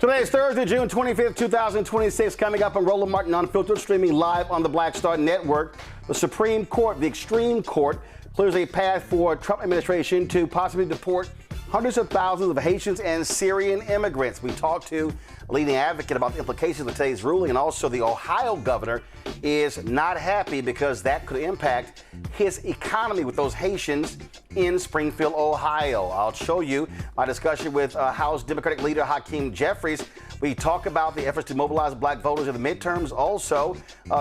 Today is Thursday, June 25th, 2026. Coming up on Roland Martin Unfiltered, streaming live on the Black Star Network. The Supreme Court, the Extreme Court, clears a path for Trump administration to possibly deport hundreds of thousands of Haitians and Syrian immigrants. We talked to a leading advocate about the implications of today's ruling, and also the Ohio governor is not happy because that could impact his economy with those Haitians in Springfield, Ohio. I'll show you my discussion with House Democratic leader Hakeem Jeffries. We talk about the efforts to mobilize black voters in the midterms. Also,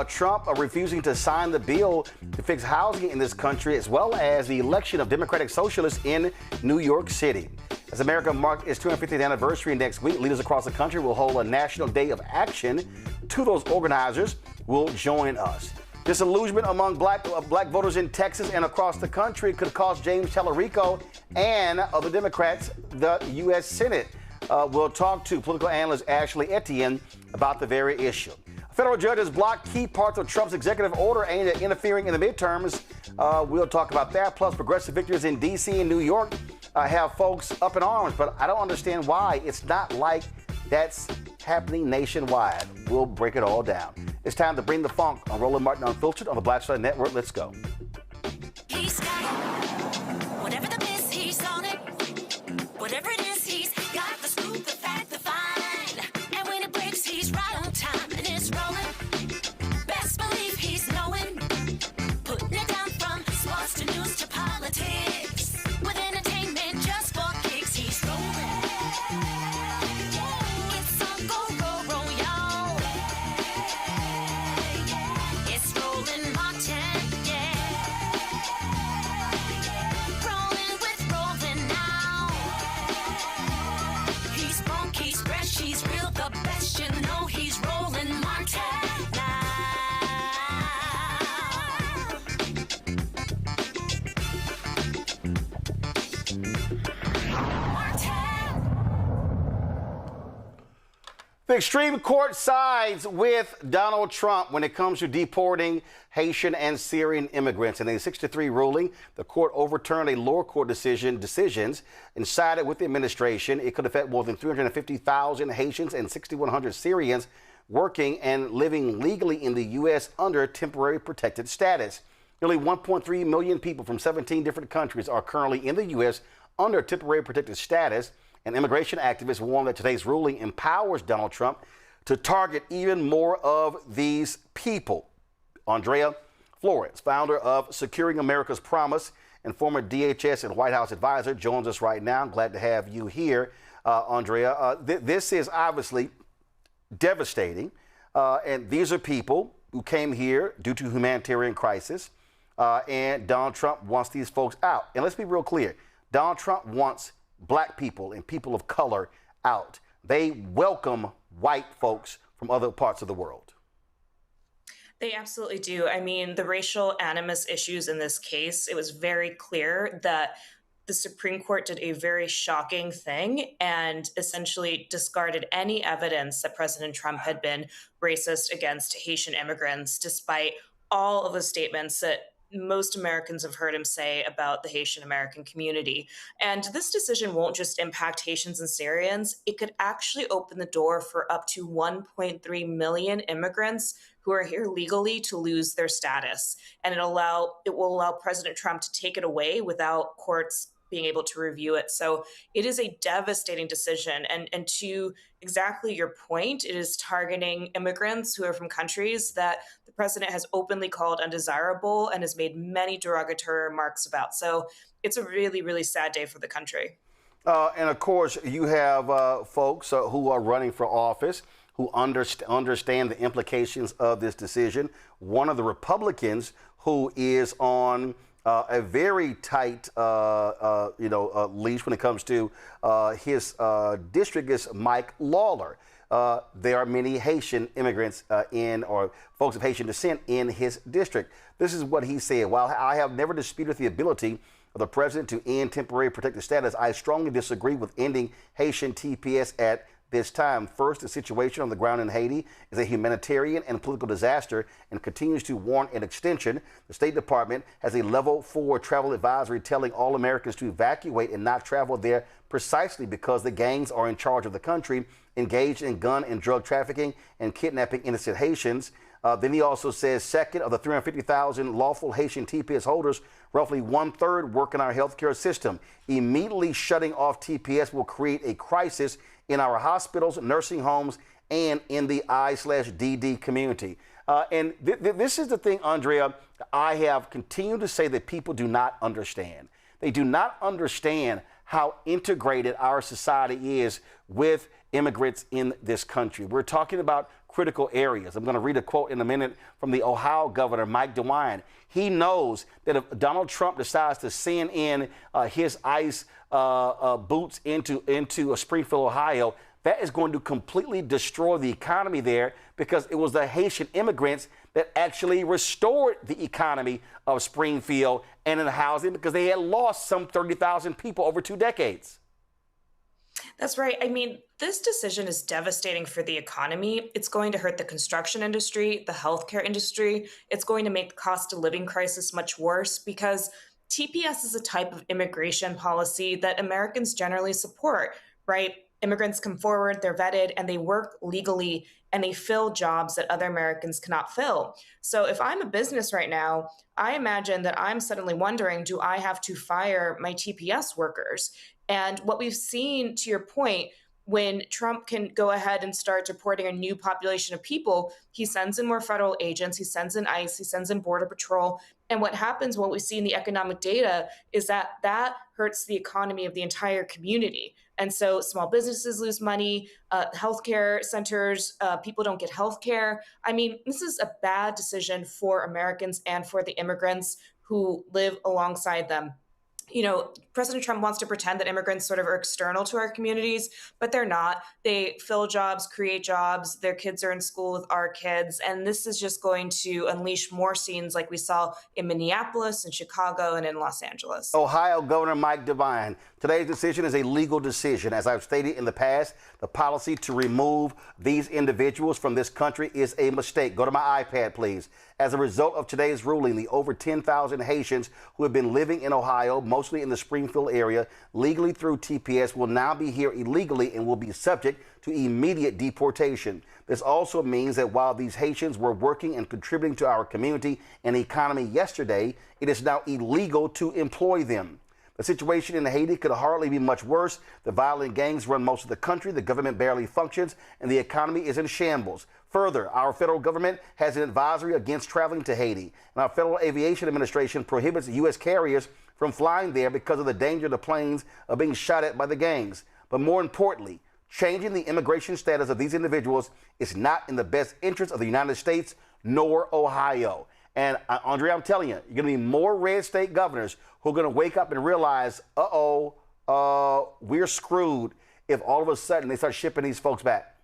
Trump refusing to sign the bill to fix housing in this country, as well as the election of Democratic socialists in New York City. As America marks its 250th anniversary next week, leaders across the country will hold a national day of action. Two of those organizers will join us. Disillusionment among black voters in Texas and across the country could cost James Talarico and other Democrats the U.S. Senate. We'll talk to political analyst Ashley Etienne about the very issue. A federal judge has blocked key parts of Trump's executive order aimed at interfering in the midterms. We'll talk about that. Plus, progressive victors in D.C. and New York have folks up in arms, but I don't understand why. It's not like that's happening nationwide. We'll break it all down. It's time to bring the funk on Roland Martin Unfiltered on the Black Star Network. Let's go. He's got it. Whatever the miss, he's on it. Whatever it is, he's got the scoop, the fact, the find. And when it breaks, he's right on time and it's rolling. Best believe he's knowing. Putting it down from sports to news to politics. With entertainment just for kicks, he's rolling. It's on go, y'all. It's Roland Martin, yeah. Rolling with Roland now. He's funky, he's fresh, he's real, the best, you know he's Roland Martin now. The Extreme Court sides with Donald Trump when it comes to deporting Haitian and Syrian immigrants. In a 6-3 ruling, the court overturned a lower court decisions and sided with the administration. It could affect more than 350,000 Haitians and 6,100 Syrians working and living legally in the U.S. under temporary protected status. Nearly 1.3 million people from 17 different countries are currently in the U.S. under temporary protected status. And immigration activists warn that today's ruling empowers Donald Trump to target even more of these people. Andrea Flores, founder of Securing America's Promise and former DHS and White House advisor, joins us right now. I'm glad to have you here, Andrea. This is obviously devastating. And these are people who came here due to humanitarian crisis. And Donald Trump wants these folks out. And let's be real clear. Donald Trump wants black people and people of color out. They welcome white folks from other parts of the world. They absolutely do. I mean, the racial animus issues in this case, it was very clear that the Supreme Court did a very shocking thing and essentially discarded any evidence that President Trump had been racist against Haitian immigrants, despite all of the statements that most Americans have heard him say about the Haitian American community. And this decision won't just impact Haitians and Syrians. It could actually open the door for up to 1.3 million immigrants who are here legally to lose their status. And it will allow President Trump to take it away without courts being able to review it. So it is a devastating decision. And to exactly your point, it is targeting immigrants who are from countries that the president has openly called undesirable and has made many derogatory remarks about. So it's a really, really sad day for the country. And of course, you have folks who are running for office who understand the implications of this decision. One of the Republicans who is on a very tight, leash when it comes to his district is Mike Lawler. There are many Haitian immigrants or folks of Haitian descent in his district. This is what he said. While I have never disputed the ability of the president to end temporary protected status, I strongly disagree with ending Haitian TPS at this time. First, the situation on the ground in Haiti is a humanitarian and political disaster and continues to warrant an extension. The State Department has a level 4 travel advisory telling all Americans to evacuate and not travel there precisely because the gangs are in charge of the country, engaged in gun and drug trafficking and kidnapping innocent Haitians. Then he also says, second, of the 350,000 lawful Haitian TPS holders, roughly 1/3 work in our healthcare system. Immediately shutting off TPS will create a crisis in our hospitals, nursing homes, and in the I/DD community. This is the thing, Andrea, I have continued to say that people do not understand. They do not understand how integrated our society is with immigrants in this country. We're talking about critical areas. I'm going to read a quote in a minute from the Ohio governor, Mike DeWine. He knows that if Donald Trump decides to send in his ICE boots into Springfield, Ohio, that is going to completely destroy the economy there because it was the Haitian immigrants that actually restored the economy of Springfield and in the housing because they had lost some 30,000 people over 2 decades. That's right. I mean, this decision is devastating for the economy. It's going to hurt the construction industry, the healthcare industry. It's going to make the cost of living crisis much worse because TPS is a type of immigration policy that Americans generally support, right? Immigrants come forward, they're vetted, and they work legally, and they fill jobs that other Americans cannot fill. So if I'm a business right now, I imagine that I'm suddenly wondering, do I have to fire my TPS workers? And what we've seen, to your point, when Trump can go ahead and start deporting a new population of people, he sends in more federal agents, he sends in ICE, he sends in Border Patrol. And what happens, what we see in the economic data, is that that hurts the economy of the entire community. And so small businesses lose money, healthcare centers, people don't get healthcare. I mean, this is a bad decision for Americans and for the immigrants who live alongside them. You know, President Trump wants to pretend that immigrants sort of are external to our communities, but they're not. They fill jobs, create jobs. Their kids are in school with our kids. And this is just going to unleash more scenes like we saw in Minneapolis, in Chicago, and in Los Angeles. Ohio Governor Mike DeWine. Today's decision is a legal decision. As I've stated in the past, the policy to remove these individuals from this country is a mistake. Go to my iPad, please. As a result of today's ruling, the over 10,000 Haitians who have been living in Ohio, mostly in the Springfield area, legally through TPS, will now be here illegally and will be subject to immediate deportation. This also means that while these Haitians were working and contributing to our community and economy yesterday, it is now illegal to employ them. The situation in Haiti could hardly be much worse. The violent gangs run most of the country, the government barely functions, and the economy is in shambles. Further, our federal government has an advisory against traveling to Haiti, and our Federal Aviation Administration prohibits U.S. carriers from flying there because of the danger the planes are being shot at by the gangs. But more importantly, changing the immigration status of these individuals is not in the best interest of the United States nor Ohio. And Andrea, I'm telling you, you're going to be more red state governors who are going to wake up and realize, we're screwed if all of a sudden they start shipping these folks back.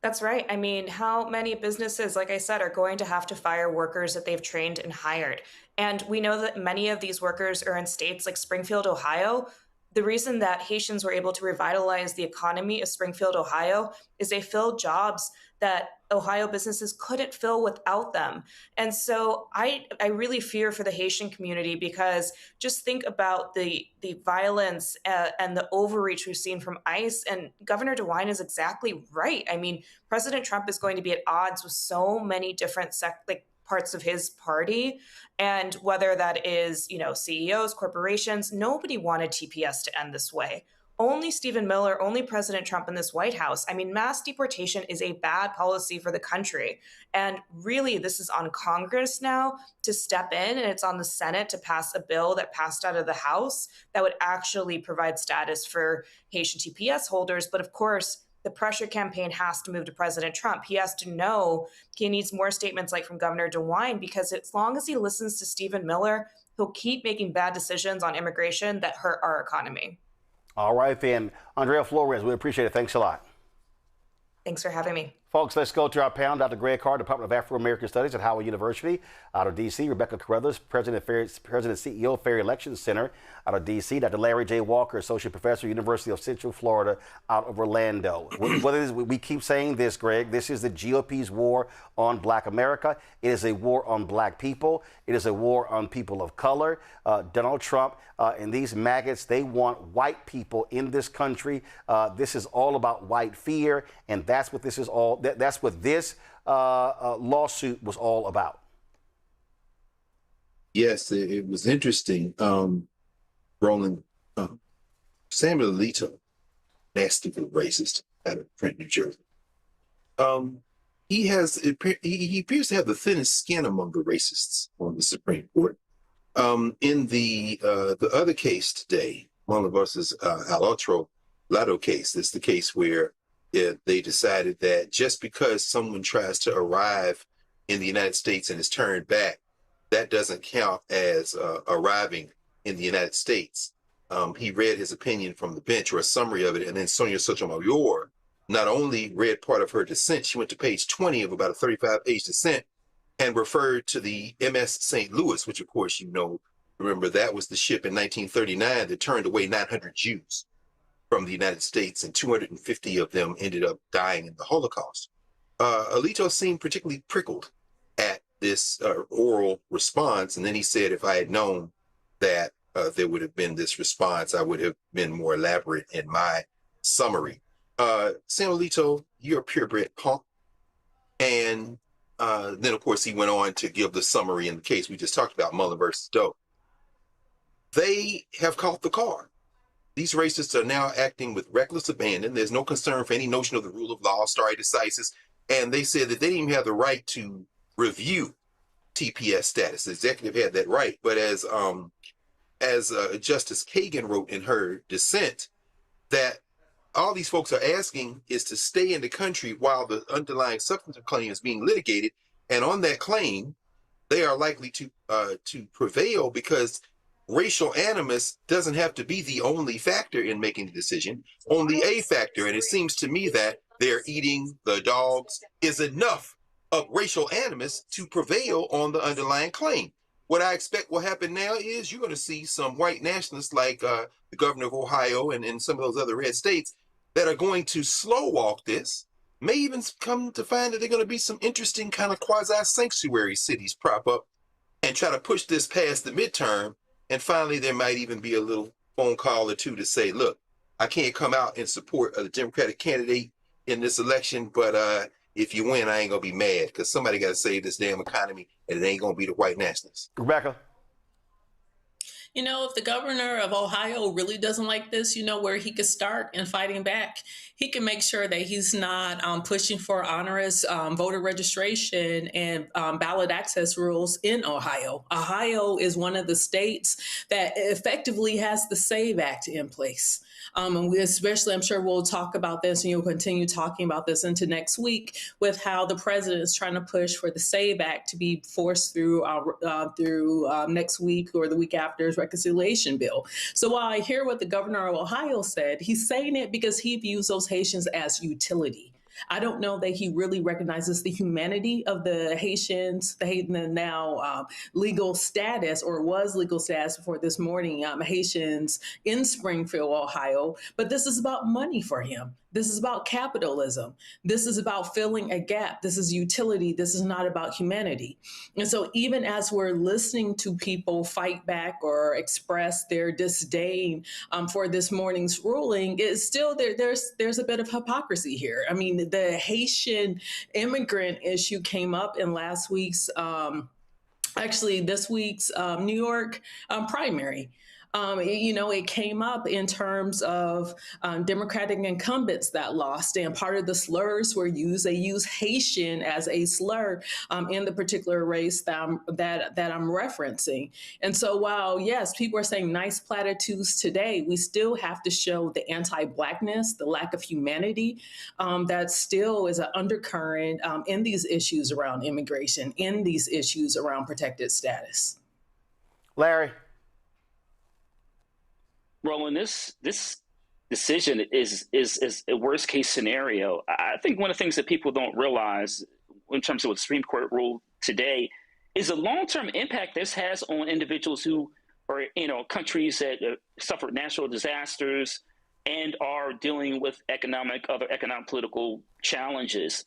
That's right. I mean, how many businesses, like I said, are going to have to fire workers that they've trained and hired? And we know that many of these workers are in states like Springfield, Ohio. The reason that Haitians were able to revitalize the economy of Springfield, Ohio, is they filled jobs that Ohio businesses couldn't fill without them. And so I really fear for the Haitian community because just think about the violence and the overreach we've seen from ICE. And Governor DeWine is exactly right. I mean, President Trump is going to be at odds with so many different parts of his party. And whether that is, CEOs, corporations, nobody wanted TPS to end this way. Only Stephen Miller, only President Trump in this White House. I mean, mass deportation is a bad policy for the country. And really, this is on Congress now to step in, and it's on the Senate to pass a bill that passed out of the House that would actually provide status for Haitian TPS holders. But of course, the pressure campaign has to move to President Trump. He has to know he needs more statements like from Governor DeWine, because as long as he listens to Stephen Miller, he'll keep making bad decisions on immigration that hurt our economy. All right, then. Andrea Flores, we appreciate it. Thanks a lot. Thanks for having me. Folks, let's go to our panel. Dr. Greg Carr, Department of Afro-American Studies at Howard University out of D.C. Rebecca Carruthers, President CEO, Fair Elections Center out of D.C. Dr. Larry J. Walker, Associate Professor, University of Central Florida out of Orlando. What it is, we keep saying this, Greg, this is the GOP's war on Black America. It is a war on Black people. It is a war on people of color. Donald Trump and these maggots, they want white people in this country. This is all about white fear, and that's what this is all. That's what this lawsuit was all about. Yes, it was interesting. Roland, Samuel Alito, nasty little racist out of Trenton, New Jersey. He appears to have the thinnest skin among the racists on the Supreme Court. In the other case today, Mullen versus Al Otro Lotto case, it's the case where they decided that just because someone tries to arrive in the United States and is turned back, that doesn't count as arriving in the United States. He read his opinion from the bench, or a summary of it, and then Sonia Sotomayor not only read part of her dissent, she went to page 20 of about a 35-page dissent and referred to the MS St. Louis, which of course remember that was the ship in 1939 that turned away 900 Jews from the United States, and 250 of them ended up dying in the Holocaust. Alito seemed particularly prickled at this oral response, and then he said, if I had known that there would have been this response, I would have been more elaborate in my summary. Sam Alito, you're a purebred punk. And then, of course, he went on to give the summary in the case we just talked about, Mullen versus Doe. They have caught the car. These racists are now acting with reckless abandon. There's no concern for any notion of the rule of law, stare decisis. And they said that they didn't even have the right to review TPS status. The executive had that right. But as Justice Kagan wrote in her dissent, that all these folks are asking is to stay in the country while the underlying substantive claim is being litigated. And on that claim, they are likely to prevail because racial animus doesn't have to be the only factor in making the decision, only a factor. And it seems to me that they're eating the dogs is enough of racial animus to prevail on the underlying claim. What I expect will happen now is you're going to see some white nationalists like the governor of Ohio and some of those other red states that are going to slow walk this, may even come to find that they're going to be some interesting kind of quasi-sanctuary cities prop up and try to push this past the midterm. And finally, there might even be a little phone call or two to say, look, I can't come out in support of the Democratic candidate in this election, but if you win, I ain't going to be mad because somebody got to save this damn economy and it ain't going to be the white nationalists. Rebecca. You know, if the governor of Ohio really doesn't like this, you know where he could start in fighting back. He can make sure that he's not pushing for onerous voter registration and ballot access rules in Ohio. Ohio is one of the states that effectively has the SAVE Act in place. And we especially, I'm sure we'll talk about this and you'll continue talking about this into next week with how the president is trying to push for the SAVE Act to be forced through next week or the week after's reconciliation bill. So while I hear what the governor of Ohio said, he's saying it because he views those Haitians as utility. I don't know that he really recognizes the humanity of the Haitians, the now legal status, or was legal status before this morning, Haitians in Springfield, Ohio. But this is about money for him. This is about capitalism. This is about filling a gap. This is utility. This is not about humanity. And so even as we're listening to people fight back or express their disdain for this morning's ruling, it's still there's a bit of hypocrisy here. I mean, the Haitian immigrant issue came up in last week's, this week's New York primary. It came up in terms of Democratic incumbents that lost, and part of the slurs were used. They use Haitian as a slur in the particular race that I'm referencing. And so while, yes, people are saying nice platitudes today, we still have to show the anti-Blackness, the lack of humanity that still is an undercurrent in these issues around immigration, in these issues around protected status. Larry. Roland, this decision is a worst case scenario. I think one of the things that people don't realize in terms of what the Supreme Court ruled today is the long-term impact this has on individuals who are, countries that suffered natural disasters and are dealing with other economic political challenges.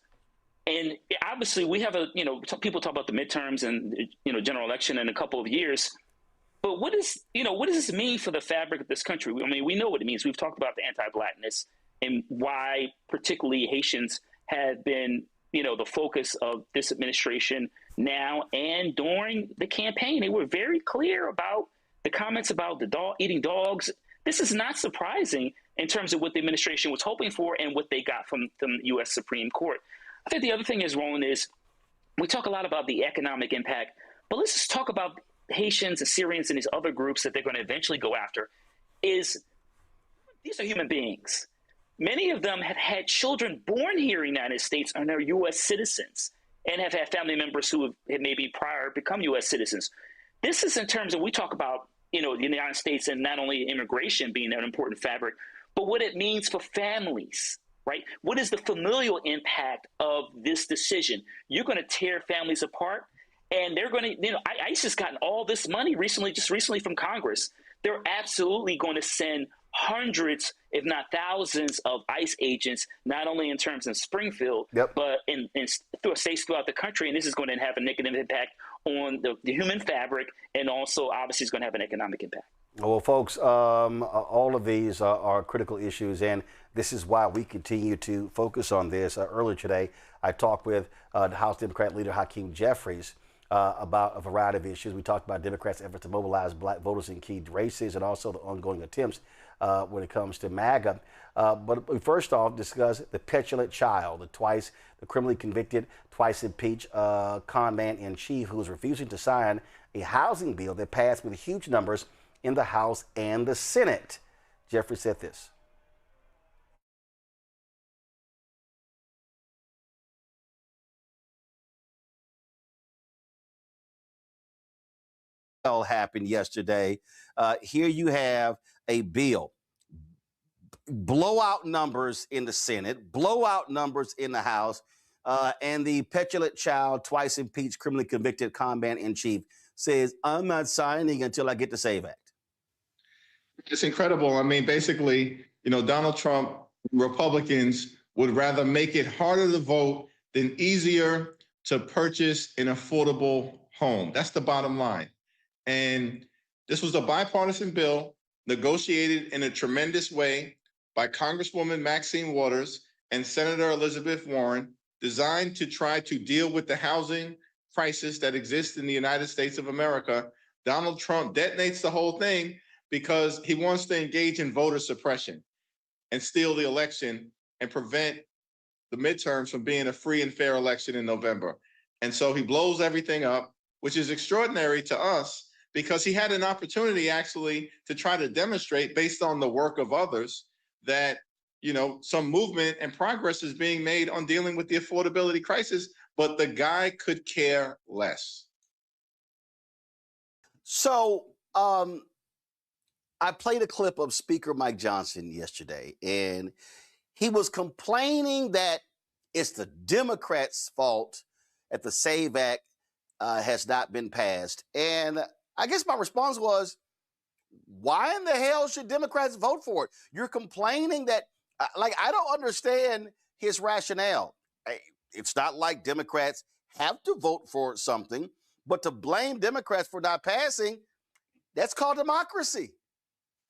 And obviously we have people talk about the midterms and, general election in a couple of years. But what does this mean for the fabric of this country? I mean, we know what it means. We've talked about the anti-Blackness and why particularly Haitians have been, the focus of this administration now and during the campaign. They were very clear about the comments about the eating dogs. This is not surprising in terms of what the administration was hoping for and what they got from the U.S. Supreme Court. I think the other thing is, Roland, is we talk a lot about the economic impact, but let's just talk about Haitians and Syrians and these other groups that they're going to eventually go after. These are human beings. Many of them have had children born here in the United States and are U.S. citizens and have had family members who have maybe prior become U.S. citizens. This is in terms of, we talk about, the United States and not only immigration being an important fabric, but what it means for families, right? What is the familial impact of this decision? You're going to tear families apart, and they're going to, ICE has gotten all this money recently from Congress. They're absolutely going to send hundreds, if not thousands, of ICE agents, not only in terms of Springfield, but in states throughout the country. And this is going to have a negative impact on the human fabric, and also obviously it's going to have an economic impact. Well, folks, all of these are critical issues, and this is why we continue to focus on this. Earlier today, I talked with the House Democrat leader Hakeem Jeffries about a variety of issues. We talked about Democrats' efforts to mobilize black voters in key races and also the ongoing attempts when it comes to MAGA. But we first off discuss the petulant child, the criminally convicted, twice impeached con man in chief who is refusing to sign a housing bill that passed with huge numbers in the House and the Senate. Jeffrey said this. Happened yesterday. Here you have a bill, blowout numbers in the Senate, blowout numbers in the House, and the petulant child, twice impeached, criminally convicted combat in chief says, I'm not signing until I get the SAVE Act. It's incredible. I mean, basically, Donald Trump, Republicans would rather make it harder to vote than easier to purchase an affordable home. That's the bottom line. And this was a bipartisan bill negotiated in a tremendous way by Congresswoman Maxine Waters and Senator Elizabeth Warren, designed to try to deal with the housing crisis that exists in the United States of America. Donald Trump detonates the whole thing because he wants to engage in voter suppression and steal the election and prevent the midterms from being a free and fair election in November. And so he blows everything up, which is extraordinary to us because he had an opportunity actually to try to demonstrate, based on the work of others, that some movement and progress is being made on dealing with the affordability crisis, but the guy could care less. So I played a clip of Speaker Mike Johnson yesterday, and he was complaining that it's the Democrats' fault that the SAVE Act has not been passed. And I guess my response was, why in the hell should Democrats vote for it? You're complaining that, I don't understand his rationale. It's not like Democrats have to vote for something, but to blame Democrats for not passing, that's called democracy.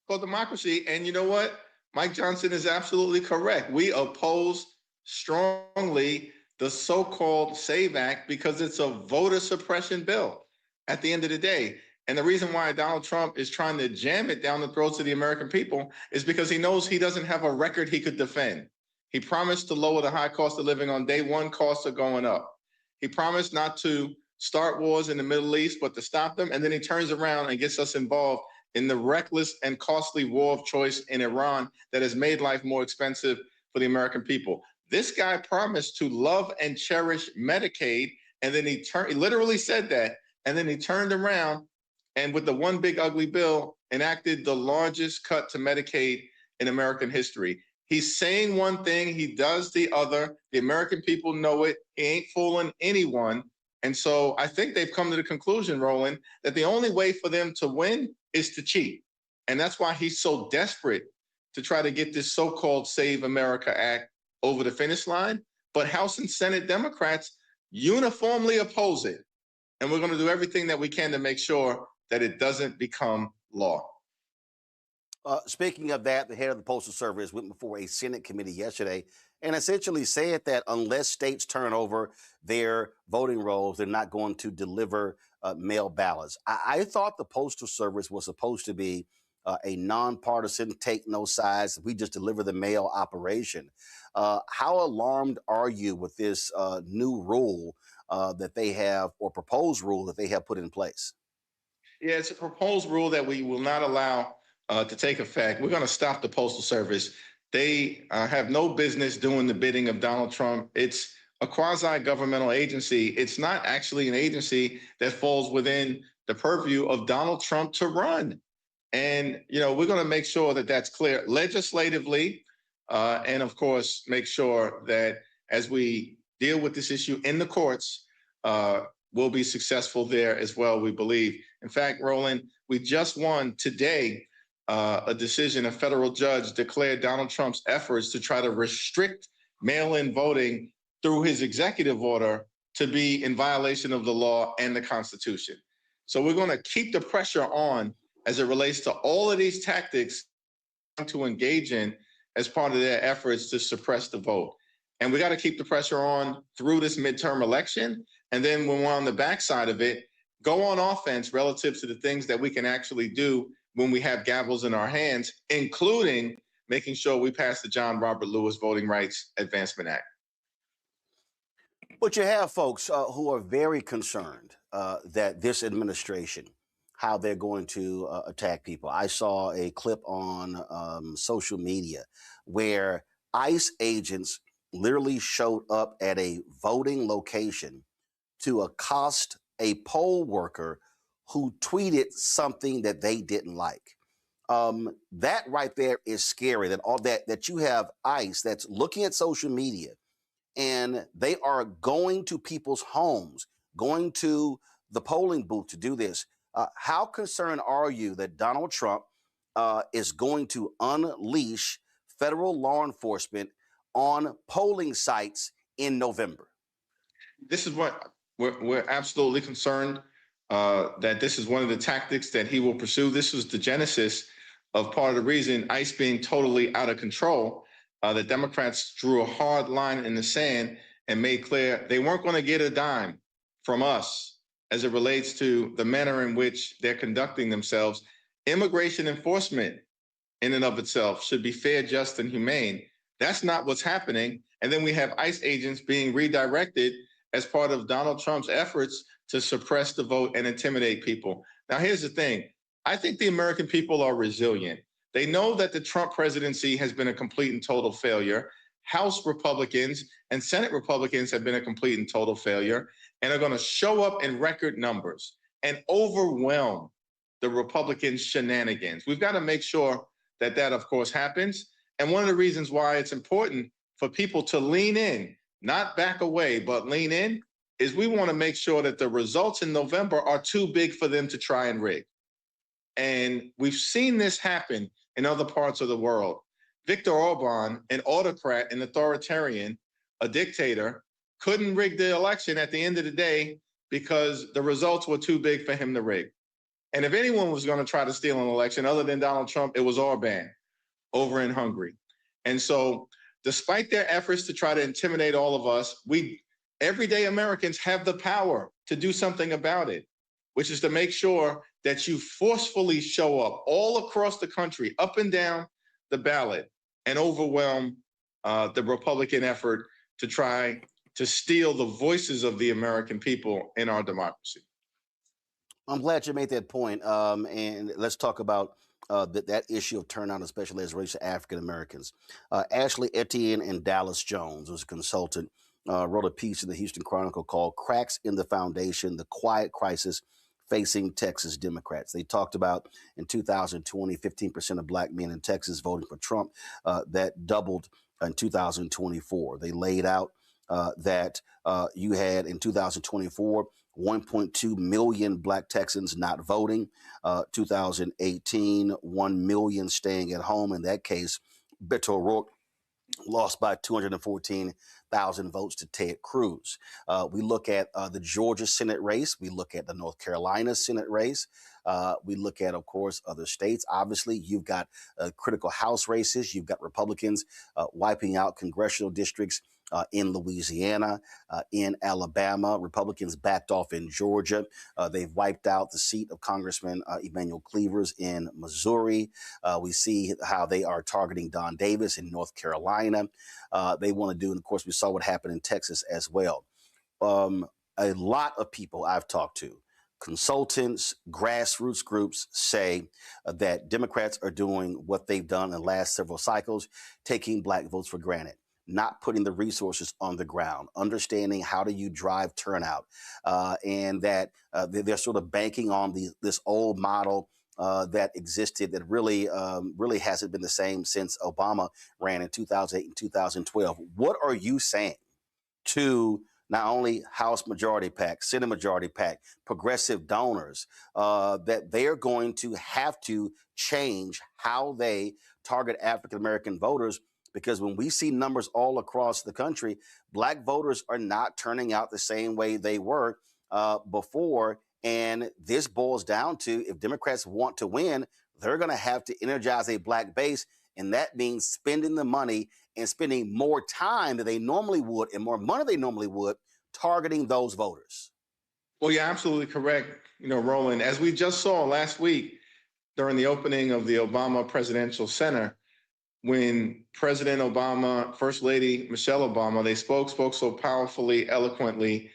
Called democracy. And you know what? Mike Johnson is absolutely correct. We oppose strongly the so-called SAVE Act because it's a voter suppression bill at the end of the day. And the reason why Donald Trump is trying to jam it down the throats of the American people is because he knows he doesn't have a record he could defend. He promised to lower the high cost of living on day one. Costs are going up. He promised not to start wars in the Middle East, but to stop them. And then he turns around and gets us involved in the reckless and costly war of choice in Iran that has made life more expensive for the American people. This guy promised to love and cherish Medicaid, and then he literally said that, and then he turned around and with the one big ugly bill enacted the largest cut to Medicaid in American history. He's saying one thing, he does the other. The American people know it. He ain't fooling anyone. And so I think they've come to the conclusion, Roland, that the only way for them to win is to cheat. And that's why he's so desperate to try to get this so-called Save America Act over the finish line. But House and Senate Democrats uniformly oppose it. And we're going to do everything that we can to make sure that it doesn't become law. Speaking of that, the head of the Postal Service went before a Senate committee yesterday and essentially said that unless states turn over their voting rolls, they're not going to deliver mail ballots. I thought the Postal Service was supposed to be a nonpartisan, take no sides, we just deliver the mail operation. How alarmed are you with this new rule that they have, or proposed rule that they have put in place? Yeah, it's a proposed rule that we will not allow to take effect. We're going to stop the Postal Service. They have no business doing the bidding of Donald Trump. It's a quasi-governmental agency. It's not actually an agency that falls within the purview of Donald Trump to run. And, you know, we're going to make sure that that's clear legislatively, and of course, make sure that as we deal with this issue in the courts, we'll be successful there as well, we believe. In fact, Roland, we just won today a decision. A federal judge declared Donald Trump's efforts to try to restrict mail-in voting through his executive order to be in violation of the law and the Constitution. So we're going to keep the pressure on as it relates to all of these tactics to engage in as part of their efforts to suppress the vote. And we got to keep the pressure on through this midterm election. And then when we're on the backside of it, go on offense relative to the things that we can actually do when we have gavels in our hands, including making sure we pass the John Robert Lewis Voting Rights Advancement Act. But you have folks who are very concerned that this administration, how they're going to attack people. I saw a clip on social media where ICE agents literally showed up at a voting location to accost a poll worker who tweeted something that they didn't like. That right there is scary, that all that you have ICE that's looking at social media and they are going to people's homes, going to the polling booth to do this. How concerned are you that Donald Trump is going to unleash federal law enforcement on polling sites in November? This is what we're absolutely concerned that this is one of the tactics that he will pursue. This was the genesis of part of the reason ICE being totally out of control. The Democrats drew a hard line in the sand and made clear they weren't going to get a dime from us as it relates to the manner in which they're conducting themselves. Immigration enforcement in and of itself should be fair, just, and humane. That's not what's happening. And then we have ICE agents being redirected as part of Donald Trump's efforts to suppress the vote and intimidate people. Now, here's the thing. I think the American people are resilient. They know that the Trump presidency has been a complete and total failure. House Republicans and Senate Republicans have been a complete and total failure and are going to show up in record numbers and overwhelm the Republican shenanigans. We've got to make sure that that, of course, happens. And one of the reasons why it's important for people to lean in, not back away, but lean in, is we want to make sure that the results in November are too big for them to try and rig. And we've seen this happen in other parts of the world. Viktor Orban, an autocrat, an authoritarian, a dictator, couldn't rig the election at the end of the day because the results were too big for him to rig. And if anyone was going to try to steal an election other than Donald Trump, it was Orban over in Hungary. And so despite their efforts to try to intimidate all of us, we everyday Americans have the power to do something about it, which is to make sure that you forcefully show up all across the country, up and down the ballot, and overwhelm the Republican effort to try to steal the voices of the American people in our democracy. I'm glad you made that point. And let's talk about that issue of turnout, especially as it relates to African Americans. Ashley Etienne and Dallas Jones, who's a consultant, wrote a piece in the Houston Chronicle called "Cracks in the Foundation: The Quiet Crisis facing Texas Democrats. They talked about in 2020, 15% of black men in Texas voting for Trump. That doubled in 2024. They laid out that you had in 2024, 1.2 million black Texans not voting. 2018, 1 million staying at home. In that case, Beto O'Rourke lost by 214,000 votes to Ted Cruz. We look at the Georgia Senate race. We look at the North Carolina Senate race. We look at, of course, other states. Obviously, you've got critical House races. You've got Republicans wiping out congressional districts in Louisiana, in Alabama. Republicans backed off in Georgia. They've wiped out the seat of Congressman Emanuel Cleavers in Missouri. We see how they are targeting Don Davis in North Carolina. They want to do, and of course, we saw what happened in Texas as well. A lot of people I've talked to, consultants, grassroots groups, say that Democrats are doing what they've done in the last several cycles, taking black votes for granted, not putting the resources on the ground, understanding how do you drive turnout, and that they're sort of banking on this old model that existed that really hasn't been the same since Obama ran in 2008 and 2012. What are you saying to not only House Majority PAC, Senate Majority PAC, progressive donors, that they're going to have to change how they target African-American voters? Because when we see numbers all across the country, black voters are not turning out the same way they were before. And this boils down to, if Democrats want to win, they're going to have to energize a black base. And that means spending the money and spending more time than they normally would and more money they normally would targeting those voters. Well, you're absolutely correct, Roland. As we just saw last week during the opening of the Obama Presidential Center, when President Obama, First Lady Michelle Obama, they spoke so powerfully, eloquently,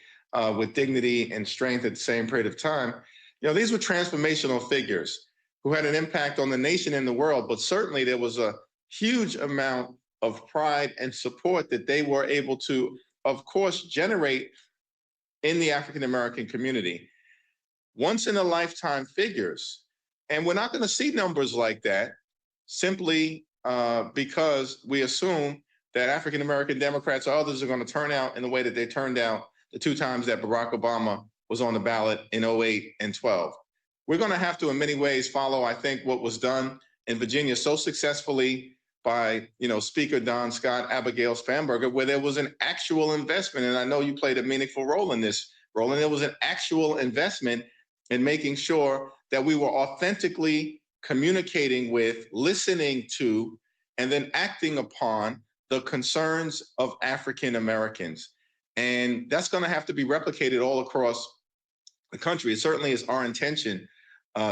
with dignity and strength at the same period of time. These were transformational figures who had an impact on the nation and the world, but certainly there was a huge amount of pride and support that they were able to, of course, generate in the African-American community. Once in a lifetime figures. And we're not going to see numbers like that simply because we assume that African-American Democrats or others are going to turn out in the way that they turned out the two times that Barack Obama was on the ballot in 2008 and 2012. We're going to have to, in many ways, follow, I think, what was done in Virginia so successfully by, Speaker Don Scott, Abigail Spanberger, where there was an actual investment. And I know you played a meaningful role in this, Roland. There was an actual investment in making sure that we were authentically communicating with, listening to, and then acting upon the concerns of African Americans. And that's going to have to be replicated all across the country. It certainly is our intention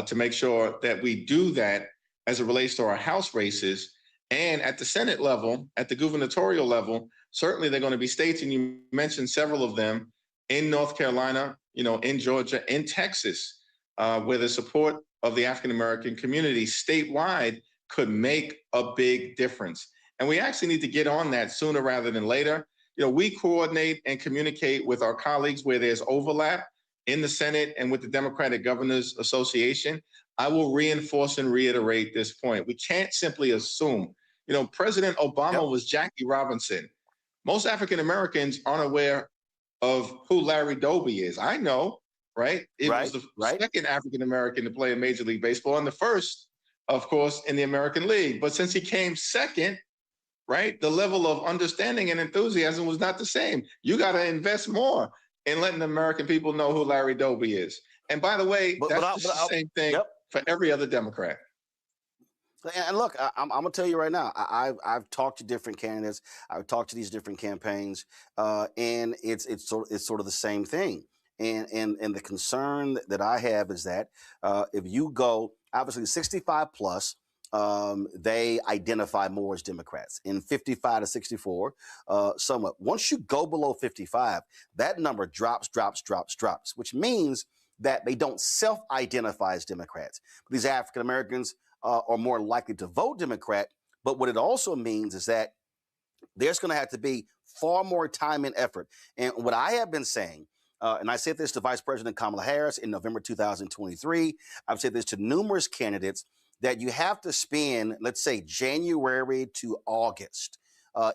to make sure that we do that as it relates to our House races. And at the Senate level, at the gubernatorial level, certainly they're going to be states, and you mentioned several of them, in North Carolina, in Georgia, in Texas, where the support of the African-American community statewide could make a big difference. And we actually need to get on that sooner rather than later. We coordinate and communicate with our colleagues where there's overlap in the Senate and with the Democratic Governors Association. I will reinforce and reiterate this point. We can't simply assume. President Obama was Jackie Robinson. Most African Americans aren't aware of who Larry Doby is. I know, right? It was the second African American to play in Major League Baseball and the first, of course, in the American League. But since he came second, right, the level of understanding and enthusiasm was not the same. You got to invest more in letting the American people know who Larry Doby is. And by the way, that's the same thing for every other Democrat. And look, I'm going to tell you right now, I've talked to different candidates. I've talked to these different campaigns, and it's sort of the same thing. And the concern that I have is that if you go, obviously 65 plus, they identify more as Democrats. In 55 to 64, somewhat. Once you go below 55, that number drops, which means that they don't self-identify as Democrats. These African Americans are more likely to vote Democrat. But what it also means is that there's going to have to be far more time and effort. And what I have been saying and I said this to Vice President Kamala Harris in November 2023. I've said this to numerous candidates that you have to spend, let's say, January to August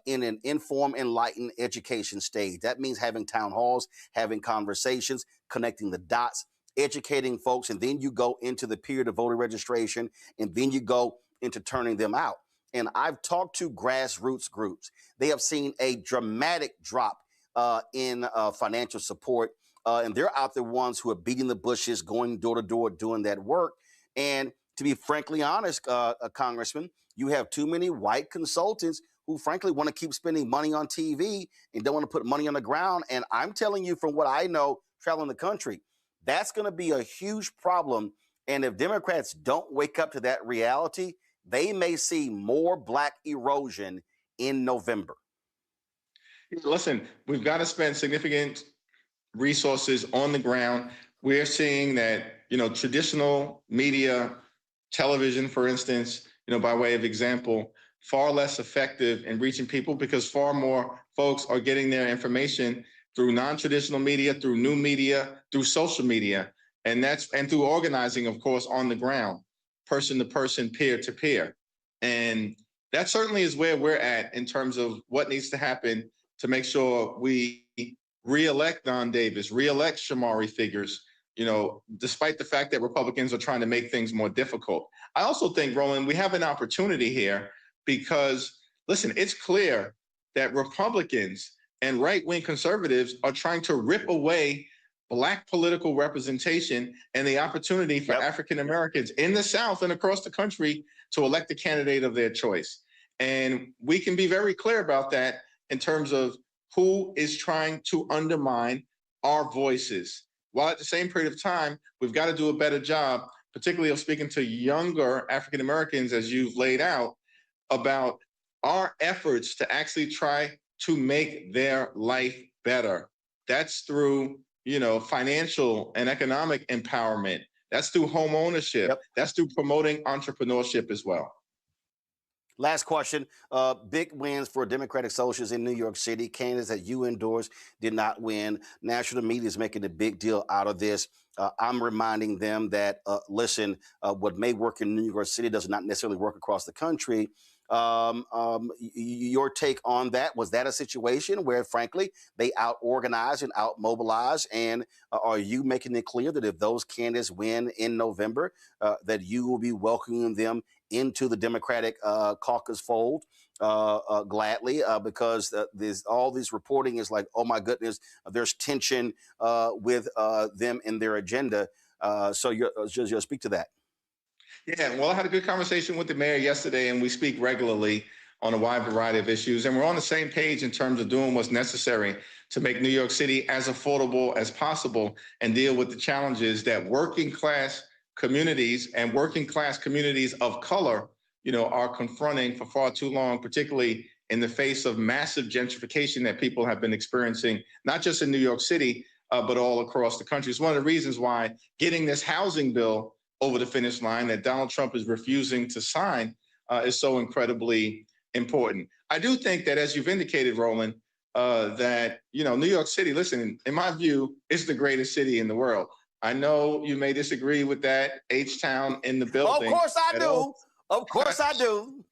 in an informed, enlightened education stage. That means having town halls, having conversations, connecting the dots, educating folks, and then you go into the period of voter registration, and then you go into turning them out. And I've talked to grassroots groups. They have seen a dramatic drop in financial support, and they're out there ones who are beating the bushes, going door to door, doing that work. And to be frankly honest, Congressman, you have too many white consultants who frankly want to keep spending money on TV and don't want to put money on the ground. And I'm telling you from what I know traveling the country, that's going to be a huge problem. And if Democrats don't wake up to that reality, they may see more black erosion in November. Listen, we've got to spend significant resources on the ground. We're seeing that, traditional media, television, for instance, by way of example, far less effective in reaching people because far more folks are getting their information through non-traditional media, through new media, through social media, and through organizing, of course, on the ground, person to person, peer to peer. And that certainly is where we're at in terms of what needs to happen to make sure we re-elect Don Davis, re-elect Shamari Figures, despite the fact that Republicans are trying to make things more difficult. I also think, Roland, we have an opportunity here because, listen, it's clear that Republicans and right-wing conservatives are trying to rip away Black political representation and the opportunity for African Americans in the South and across the country to elect a candidate of their choice. And we can be very clear about that in terms of who is trying to undermine our voices. While at the same period of time, we've got to do a better job, particularly of speaking to younger African Americans, as you've laid out, about our efforts to actually try to make their life better. That's through financial and economic empowerment. That's through home ownership. That's through promoting entrepreneurship as well. Last question. Big wins for Democratic socialists in New York City. Candidates that you endorsed did not win. National media is making a big deal out of this. I'm reminding them that, listen, what may work in New York City does not necessarily work across the country. Your take on that, was that a situation where, frankly, they out-organize and out-mobilize? And are you making it clear that if those candidates win in November, that you will be welcoming them into the Democratic caucus fold gladly? Because all this reporting is like, oh, my goodness, there's tension with them in their agenda. So you'll speak to that. Yeah, well, I had a good conversation with the mayor yesterday, and we speak regularly on a wide variety of issues. And we're on the same page in terms of doing what's necessary to make New York City as affordable as possible and deal with the challenges that working class communities and working class communities of color, are confronting for far too long, particularly in the face of massive gentrification that people have been experiencing, not just in New York City, but all across the country. It's one of the reasons why getting this housing bill over the finish line that Donald Trump is refusing to sign is so incredibly important. I do think that, as you've indicated, Roland, that, New York City, listen, in my view, is the greatest city in the world. I know you may disagree with that, H-Town in the building. Of course I do. Of course I do.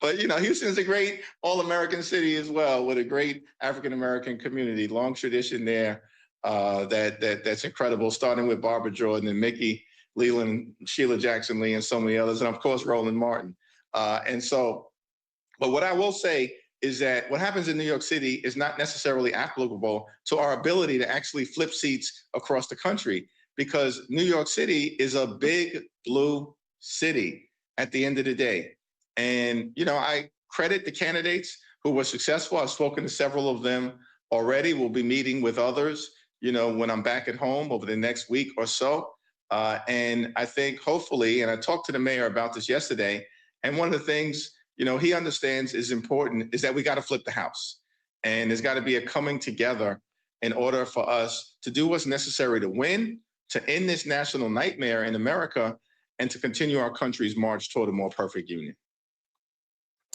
But, Houston is a great all-American city as well, with a great African-American community, long tradition there that's incredible, starting with Barbara Jordan and Mickey Leland, Sheila Jackson Lee, and so many others, and of course, Roland Martin. But what I will say is that what happens in New York City is not necessarily applicable to our ability to actually flip seats across the country, because New York City is a big blue city at the end of the day. And, I credit the candidates who were successful. I've spoken to several of them already. We'll be meeting with others, when I'm back at home over the next week or so. And I think hopefully, and I talked to the mayor about this yesterday, and one of the things, he understands is important is that we got to flip the house. And there's got to be a coming together in order for us to do what's necessary to win, to end this national nightmare in America, and to continue our country's march toward a more perfect union.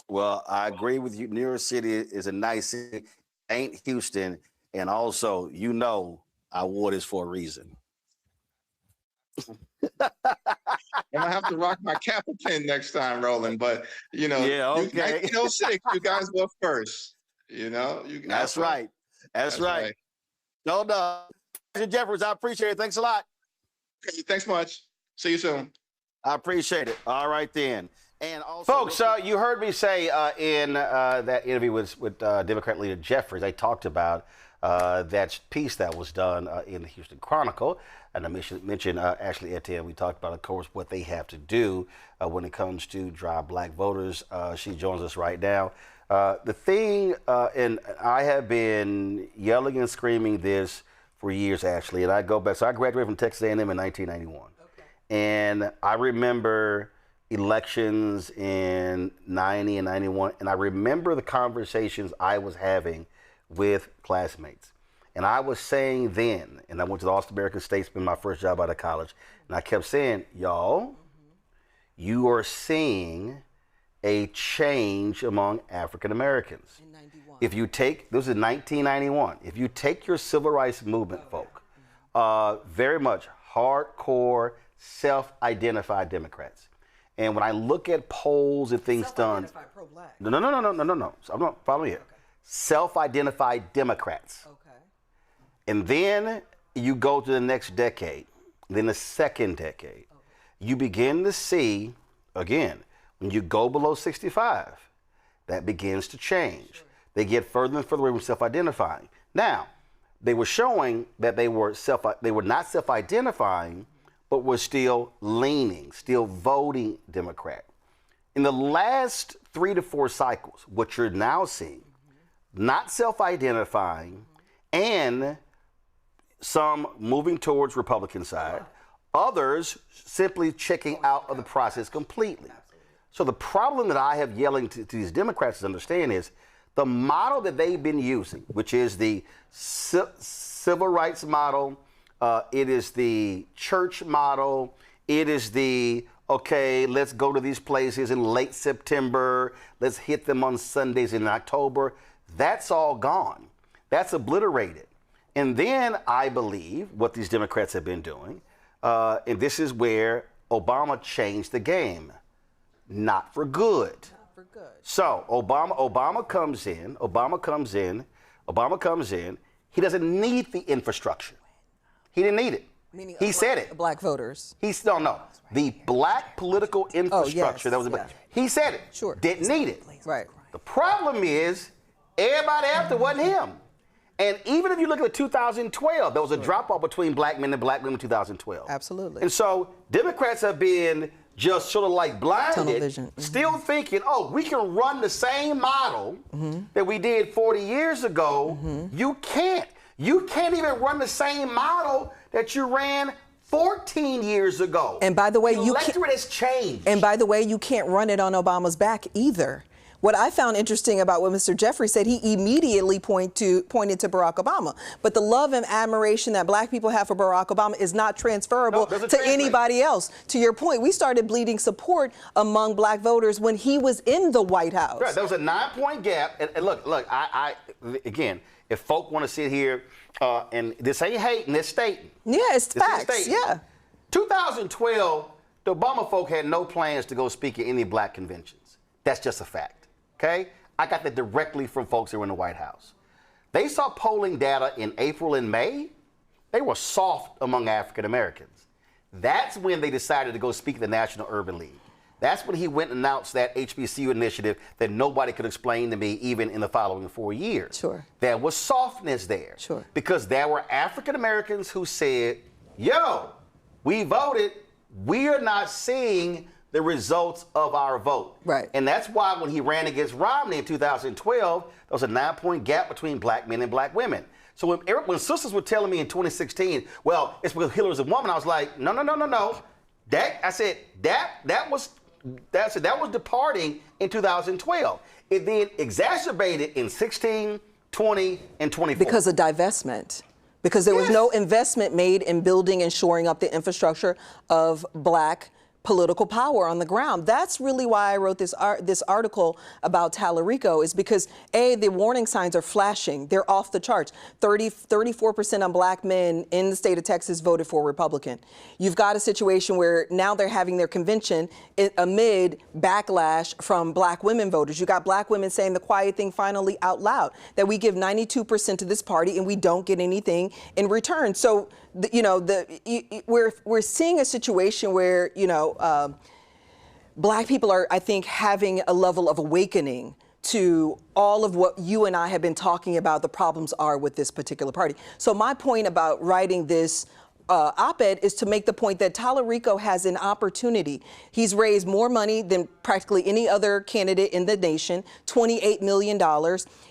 Well, I agree with you. New York City is a nice city, ain't Houston. And also, I wore this for a reason. And I have to rock my Capitan next time, Roland. But Yeah, okay. 1906, you guys were first. That's right. That's right. No, Haitian Jeffries, I appreciate it. Thanks a lot. Okay, thanks much. See you soon. I appreciate it. All right, then. And also, folks, you heard me say in that interview with Democrat leader Jeffries, I talked about that piece that was done in the Houston Chronicle. And I mentioned Ashley Etienne. We talked about, of course, what they have to do when it comes to drive black voters. She joins us right now. The thing, and I have been yelling and screaming this for years, Ashley, and I go back. So I graduated from Texas A&M in 1991. Okay. And I remember elections in 90 and 91, and I remember the conversations I was having with classmates. And I was saying then, and I went to the Austin American Statesman, my first job out of college, and I kept saying, y'all, you are seeing a change among African Americans. In 91. If you take, this is 1991, if you take your civil rights movement folk, very much hardcore, self-identified Democrats. And when I look at polls and things done, pro-black. No. So I'm not following here. Okay. Self-identified Democrats. Okay. And then you go to the next decade, then the second decade. Okay. You begin to see, again, when you go below 65, that begins to change. Sure. They get further and further away from self-identifying. Now, they were showing that they were not self-identifying, but were still leaning, still voting Democrat. In the last 3 to 4 cycles, what you're now seeing, not self-identifying, and some moving towards Republican side, others simply checking out of the process completely. So the problem that I have yelling to these Democrats to understand is the model that they've been using, which is the civil rights model, it is the church model, it is the, okay, let's go to these places in late September, let's hit them on Sundays in October. That's all gone. That's obliterated. And then I believe what these Democrats have been doing, and this is where Obama changed the game. Not for good. Not for good. So Obama comes in. He doesn't need the infrastructure. He didn't need it. Meaning he said it. Black voters. No. The black political infrastructure that was. Yeah. He said it. Sure. Didn't need it. Right. The problem is everybody after wasn't him. And even if you look at 2012, there was a drop off between black men and black women in 2012. Absolutely. And so Democrats have been just sort of like blinded, still thinking, oh, we can run the same model that we did 40 years ago. You can't. You can't even run the same model that you ran 14 years ago. And by the way, the electorate has changed. And by the way, you can't run it on Obama's back either. What I found interesting about what Mr. Jeffries said, he immediately pointed to Barack Obama. But the love and admiration that black people have for Barack Obama is not transferable to anybody else. To your point, we started bleeding support among black voters when he was in the White House. Right, there was a 9-point gap. And look, I again, if folk want to sit here and this ain't hating, it's stating. Yeah, it's facts. Yeah. 2012, the Obama folk had no plans to go speak at any black conventions. That's just a fact. Okay? I got that directly from folks who were in the White House. They saw polling data in April and May. They were soft among African Americans. That's when they decided to go speak at the National Urban League. That's when he went and announced that HBCU initiative that nobody could explain to me even in the following 4 years. Sure. There was softness there. Sure. Because there were African Americans who said, yo, we voted, we are not seeing the results of our vote. Right. And that's why when he ran against Romney in 2012, there was a 9-point gap between black men and black women. So when sisters were telling me in 2016, well, it's because Hillary's a woman, I was like, no. That was departing in 2012. It then exacerbated in 16, 20, and 24. Because of divestment. Because there was no investment made in building and shoring up the infrastructure of black political power on the ground. That's really why I wrote this article about Talarico, is because the warning signs are flashing. They're off the charts. 34% of black men in the state of Texas voted for Republican. You've got a situation where now they're having their convention amid backlash from black women voters. You got black women saying the quiet thing finally out loud, that we give 92% to this party and we don't get anything in return. So, we're seeing a situation where, black people are, I think, having a level of awakening to all of what you and I have been talking about the problems are with this particular party. So my point about writing this op-ed is to make the point that Talarico has an opportunity. He's raised more money than practically any other candidate in the nation, $28 million.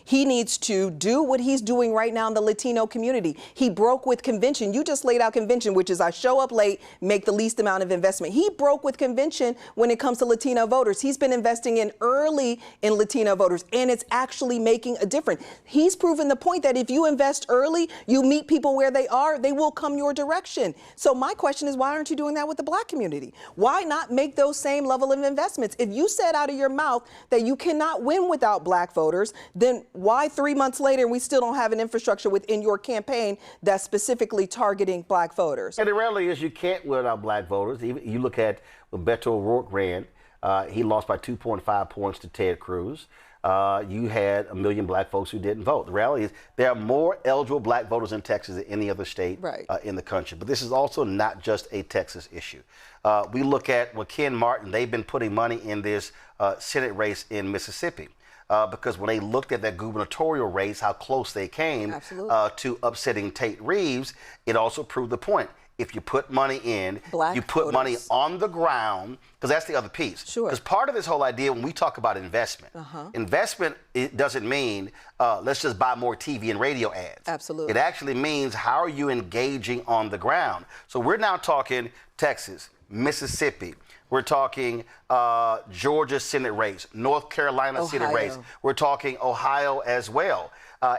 He needs to do what he's doing right now in the Latino community. He broke with convention. You just laid out convention, which is I show up late, make the least amount of investment. He broke with convention when it comes to Latino voters. He's been investing in early in Latino voters, and it's actually making a difference. He's proven the point that if you invest early, you meet people where they are, they will come your direction. So my question is, why aren't you doing that with the black community? Why not make those same level of investments? If you said out of your mouth that you cannot win without black voters, then why 3 months later we still don't have an infrastructure within your campaign that's specifically targeting black voters? And the reality is you can't win without black voters. Even you look at when Beto O'Rourke ran, he lost by 2.5 points to Ted Cruz. You had 1 million black folks who didn't vote. The reality is there are more eligible black voters in Texas than any other state in the country. But this is also not just a Texas issue. We look at Ken Martin. They've been putting money in this Senate race in Mississippi. Because when they looked at that gubernatorial race, how close they came to upsetting Tate Reeves, it also proved the point. If you put money in, you put money on the ground, because that's the other piece. Sure. Because part of this whole idea, when we talk about investment, investment, it doesn't mean let's just buy more TV and radio ads. Absolutely. It actually means how are you engaging on the ground? So we're now talking Texas, Mississippi. We're talking Georgia Senate race, North Carolina Senate race. We're talking Ohio as well.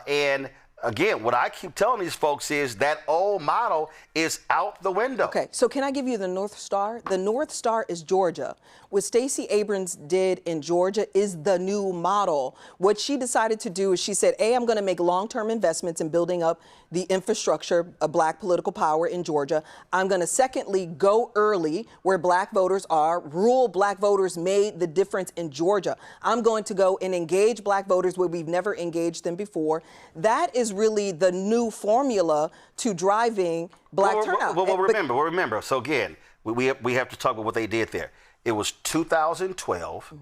And again, what I keep telling these folks is that old model is out the window. Okay, so can I give you the North Star? The North Star is Georgia. What Stacey Abrams did in Georgia is the new model. What she decided to do is she said, I'm going to make long-term investments in building up the infrastructure of black political power in Georgia. I'm going to, secondly, go early where black voters are. Rural black voters made the difference in Georgia. I'm going to go and engage black voters where we've never engaged them before. That is really the new formula to driving black turnout. Well, remember. So again, we have to talk about what they did there. It was 2012,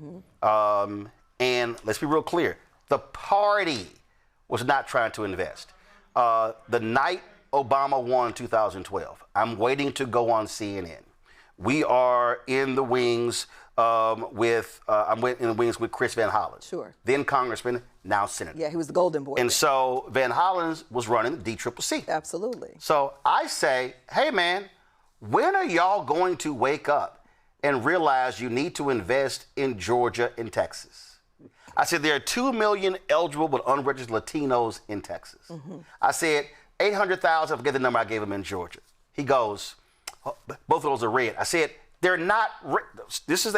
and let's be real clear. The party was not trying to invest. The night Obama won 2012, I'm waiting to go on CNN. We are in the wings I'm in the wings with Chris Van Hollen. Sure. Then congressman, now senator. Yeah, he was the golden boy. And so Van Hollen was running the DCCC. Absolutely. So I say, hey man, when are y'all going to wake up and realize you need to invest in Georgia and Texas? I said there are 2 million eligible but unregistered Latinos in Texas. I said 800,000, I forget the number I gave him in Georgia. He goes, both of those are red. I said, they're not red. This is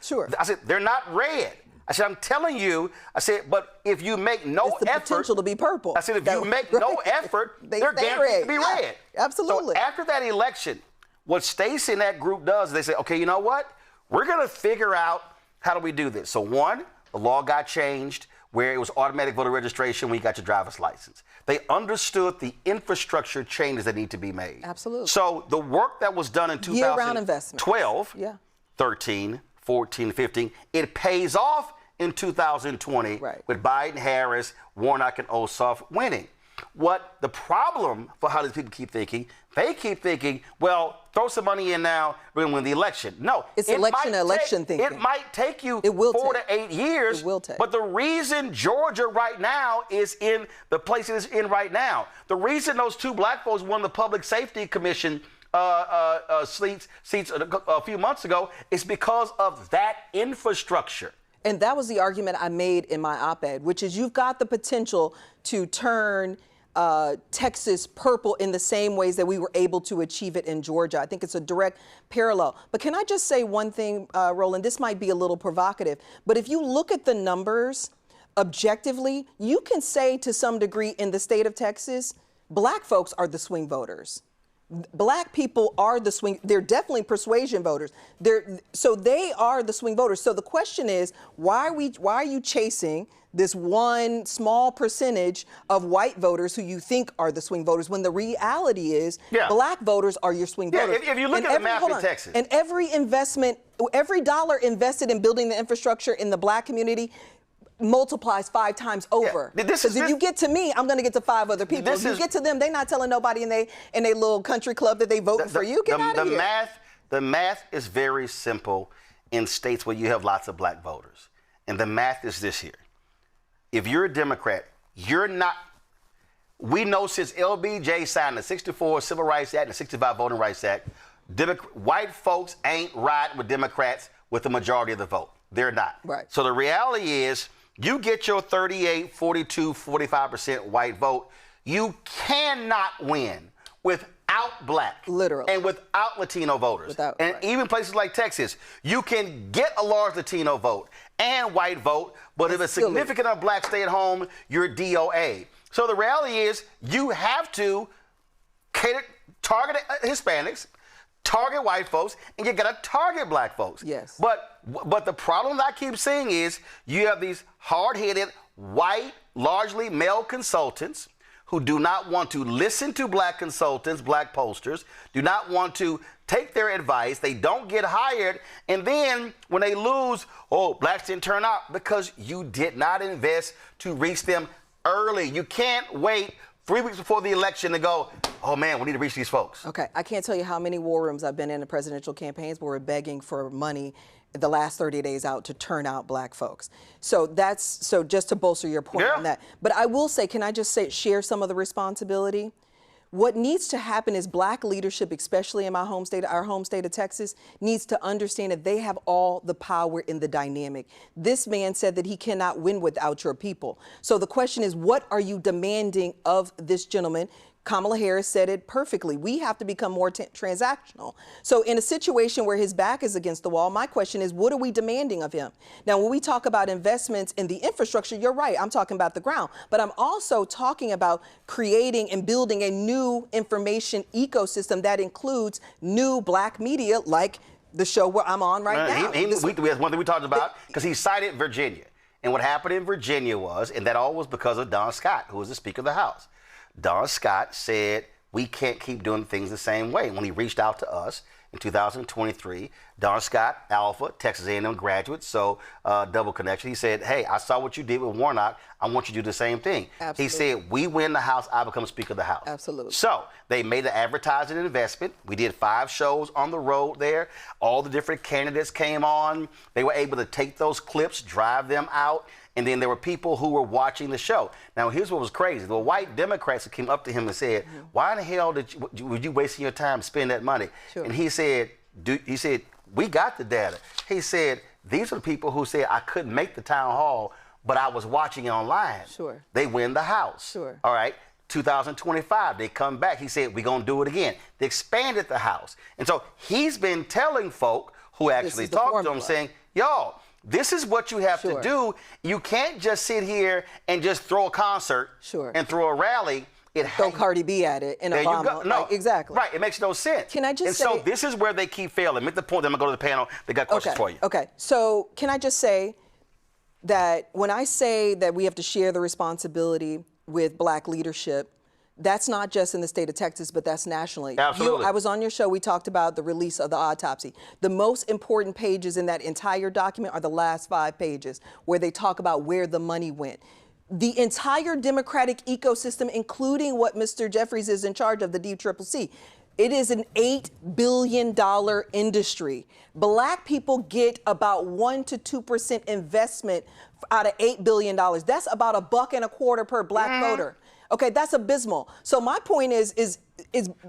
Sure. I said, they're not red. I said, I'm telling you, I said, but if you make no it's the effort. potential to be purple. I said, if you make no effort, they're guaranteed to be red. Absolutely. So after that election, what Stacey and that group does, they say, okay, you know what? We're going to figure out how do we do this. So one, the law got changed where it was automatic voter registration when you got your driver's license. They understood the infrastructure changes that need to be made. Absolutely. So the work that was done in 2012, 13, 14, 15, it pays off in 2020 with Biden, Harris, Warnock, and Ossoff winning. What the problem for how these people keep thinking, they keep thinking, well, throw some money in now, we're going to win the election. No. It's election thinking. It might take you 4 to 8 years. It will take. But the reason Georgia right now is in the place it is in right now, the reason those 2 black folks won the Public Safety Commission seats a few months ago is because of that infrastructure. And that was the argument I made in my op-ed, which is you've got the potential to turn Texas purple in the same ways that we were able to achieve it in Georgia. I think it's a direct parallel. But can I just say one thing, Roland? This might be a little provocative, but if you look at the numbers objectively, you can say to some degree in the state of Texas, black folks are the swing voters. Black people are the swing. They're definitely persuasion voters. So they are the swing voters. So the question is, why are you chasing this one small percentage of white voters who you think are the swing voters when the reality is black voters are your swing voters? If you look at the map in Texas. And every investment, every dollar invested in building the infrastructure in the black community multiplies 5 times over. Because if you get to me, I'm going to get to 5 other people. If you get to them, they're not telling nobody in they little country club that they voting for you. Get out of here. The math is very simple in states where you have lots of black voters. And the math is this here. If you're a Democrat, you're not. We know since LBJ signed the 64 Civil Rights Act and the 65 Voting Rights Act, white folks ain't riding with Democrats with the majority of the vote. They're not. Right. So the reality is, you get your 38, 42, 45% white vote, you cannot win without black. Literally. And without Latino voters. Even places like Texas, you can get a large Latino vote and white vote, but if a significant of black stay at home, you're DOA. So the reality is, you have to target Hispanics, target white folks, and you gotta target black folks. Yes. But the problem that I keep seeing is you have these hard-headed, white, largely male consultants who do not want to listen to black consultants, black pollsters, do not want to take their advice. They don't get hired. And then when they lose, blacks didn't turn out because you did not invest to reach them early. You can't wait 3 weeks before the election to go, oh man, we need to reach these folks. Okay, I can't tell you how many war rooms I've been in presidential campaigns where we're begging for money the last 30 days out to turn out black folks. So just to bolster your point on that. But I will say, can I just share some of the responsibility? What needs to happen is black leadership, especially in my home state, our home state of Texas, needs to understand that they have all the power in the dynamic. This man said that he cannot win without your people. So the question is, what are you demanding of this gentleman? Kamala Harris said it perfectly. We have to become more transactional. So in a situation where his back is against the wall, my question is, what are we demanding of him? Now, when we talk about investments in the infrastructure, you're right. I'm talking about the ground. But I'm also talking about creating and building a new information ecosystem that includes new black media like the show where I'm on right now. That's one thing we talked about, because he cited Virginia. And what happened in Virginia was, and that all was because of Don Scott, who was the Speaker of the House. Don Scott said, we can't keep doing things the same way. When he reached out to us in 2023, Don Scott, Alpha, Texas A&M graduate, so double connection. He said, hey, I saw what you did with Warnock. I want you to do the same thing. Absolutely. He said, we win the House, I become Speaker of the House. Absolutely. So they made the advertising investment. We did 5 shows on the road there. All the different candidates came on. They were able to take those clips, drive them out. And then there were people who were watching the show. Now, here's what was crazy. The white Democrats came up to him and said, why in the hell would you wasting your time to spend that money? Sure. And he said, we got the data. He said, these are the people who said I couldn't make the town hall, but I was watching it online. Sure. They win the House. Sure. All right. 2025, they come back. He said, we're going to do it again. They expanded the House. And so he's been telling folk who actually talked to him, saying, y'all, this is what you have to do. You can't just sit here and just throw a concert and throw a rally. Throw Cardi B at it and Obama. You go. No, exactly. Right. It makes no sense. Can I just say? And so this is where they keep failing. Make the point. Then I'm going to go to the panel. They got questions for you. Okay. So can I just say that when I say that we have to share the responsibility with black leadership, that's not just in the state of Texas, but that's nationally. Absolutely. I was on your show. We talked about the release of the autopsy. The most important pages in that entire document are the last 5 pages where they talk about where the money went. The entire Democratic ecosystem, including what Mr. Jeffries is in charge of, the DCCC, it is an $8 billion industry. Black people get about 1% to 2% investment out of $8 billion. That's about $1.25 per black voter. Okay, that's abysmal. So my point is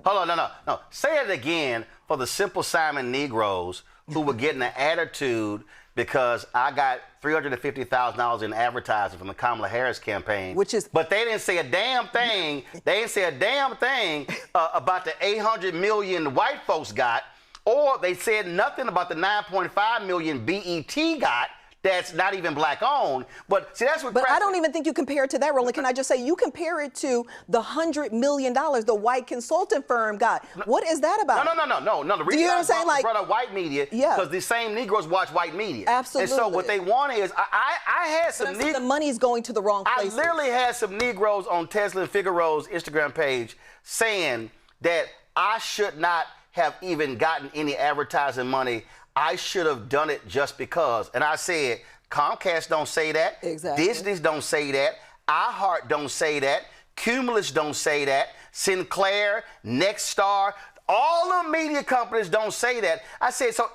hold on, no. Say it again for for the Simple Simon Negroes who were getting an attitude because I got $350,000 in advertising from the Kamala Harris campaign. But they didn't say a damn thing. They didn't say a damn thing about the 800 million white folks got, or they said nothing about the 9.5 million BET got. That's not even black owned. But see, that's what. But I don't even think you compare it to that, Roland. Can I just say you compare it to the $100 million the white consultant firm got? What is that about? No. The reason I brought up white media because the same Negroes watch white media. Absolutely. And so what they want is, I had some. The money's going to the wrong places. I literally had some Negroes on Tesla and Figaro's Instagram page saying that I should not have even gotten any advertising money. I should have done it just because. And I said, Comcast don't say that. Exactly. Disney don't say that. iHeart don't say that. Cumulus don't say that. Sinclair, Nexstar, all the media companies don't say that. I said, so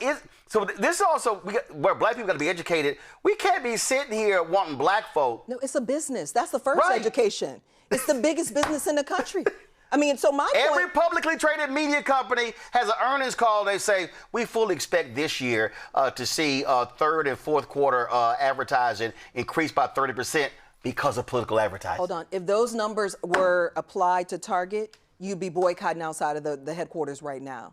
this is also where black people got to be educated. We can't be sitting here wanting black folk. No, it's a business. That's the first education. It's the biggest business in the country. I mean, so Every publicly traded media company has an earnings call. They say, we fully expect this year to see third and fourth quarter advertising increase by 30% because of political advertising. Hold on. If those numbers were applied to Target, you'd be boycotting outside of the headquarters right now.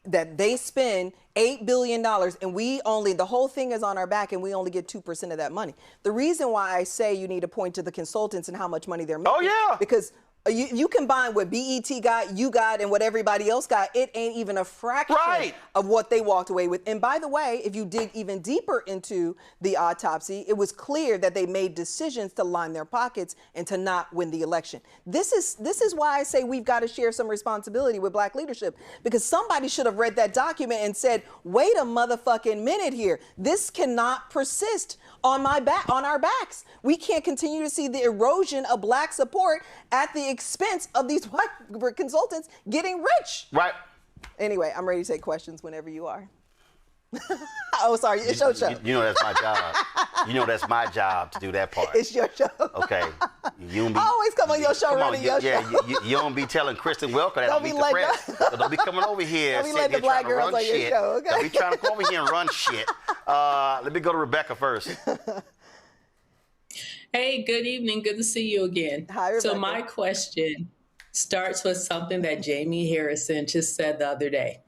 That they spend $8 billion and the whole thing is on our back and we only get 2% of that money. The reason why I say you need to point to the consultants and how much money they're making. Oh, yeah. Because you combine what BET got, you got, and what everybody else got, it ain't even a fraction of what they walked away with. And by the way, if you dig even deeper into the autopsy, it was clear that they made decisions to line their pockets and to not win the election. This is why I say we've got to share some responsibility with black leadership, because somebody should have read that document and said, wait a motherfucking minute here. This cannot persist on our backs. We can't continue to see the erosion of black support at the expense of these white consultants getting rich. Right. Anyway, I'm ready to take questions whenever you are. Oh, sorry, it's your show. You know that's my job. You know that's my job to do that part. It's your show. Okay. You don't be, I always come on your show running your show. You don't be telling Kristen Welker that Don't meet be the press. So don't be coming over here Don't be sitting letting here the black trying to girls run on your shit. show, okay? Don't be trying to come over here and run shit. Let me go to Rebecca first. Hey, good evening. Good to see you again. Hi, Rebecca. So my question starts with something that Jamie Harrison just said the other day.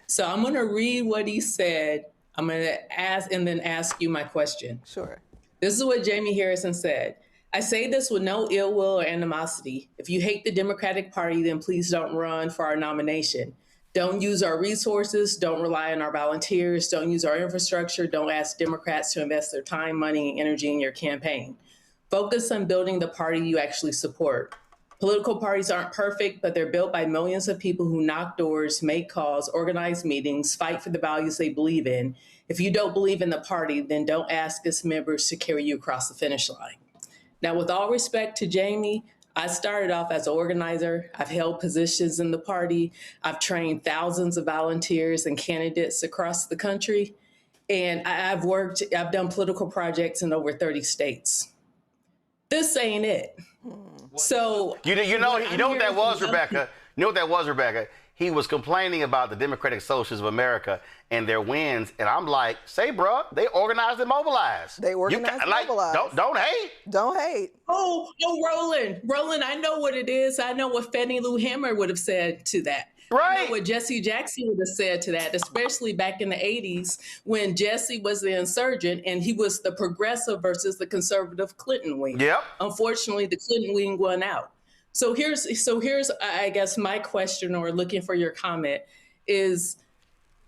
So I'm going to read what he said. I'm going to ask and then ask you my question. Sure. This is what Jamie Harrison said. I say this with no ill will or animosity. If you hate the Democratic Party, then please don't run for our nomination. Don't use our resources. Don't rely on our volunteers. Don't use our infrastructure. Don't ask Democrats to invest their time, money, and energy in your campaign. Focus on building the party you actually support. Political parties aren't perfect, but they're built by millions of people who knock doors, make calls, organize meetings, fight for the values they believe in. If you don't believe in the party, then don't ask its members to carry you across the finish line. Now, with all respect to Jamie, I started off as an organizer. I've held positions in the party. I've trained thousands of volunteers and candidates across the country. And I've done political projects in over 30 states. This ain't it. So you know what that was, Rebecca? You know what that was, Rebecca? He was complaining about the Democratic Socialists of America and their wins, and I'm like, say, bro, they organized and mobilized. They organized and mobilized. Don't hate. Don't hate. Oh, Roland, I know what it is. I know what Fannie Lou Hamer would have said to that. Right. I know what Jesse Jackson would have said to that, especially back in the 80s when Jesse was the insurgent and he was the progressive versus the conservative Clinton wing. Yep. Unfortunately, the Clinton wing won out. So here's I guess my question, or looking for your comment, is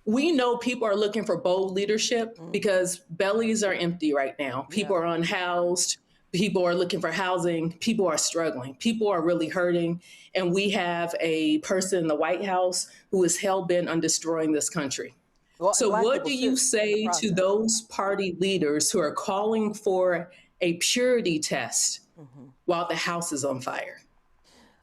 we know people are looking for bold leadership because bellies are empty right now. People are unhoused. People are looking for housing. People are struggling. People are really hurting. And we have a person in the White House who is hell-bent on destroying this country. Well, so what do you say to those party leaders who are calling for a purity test while the house is on fire?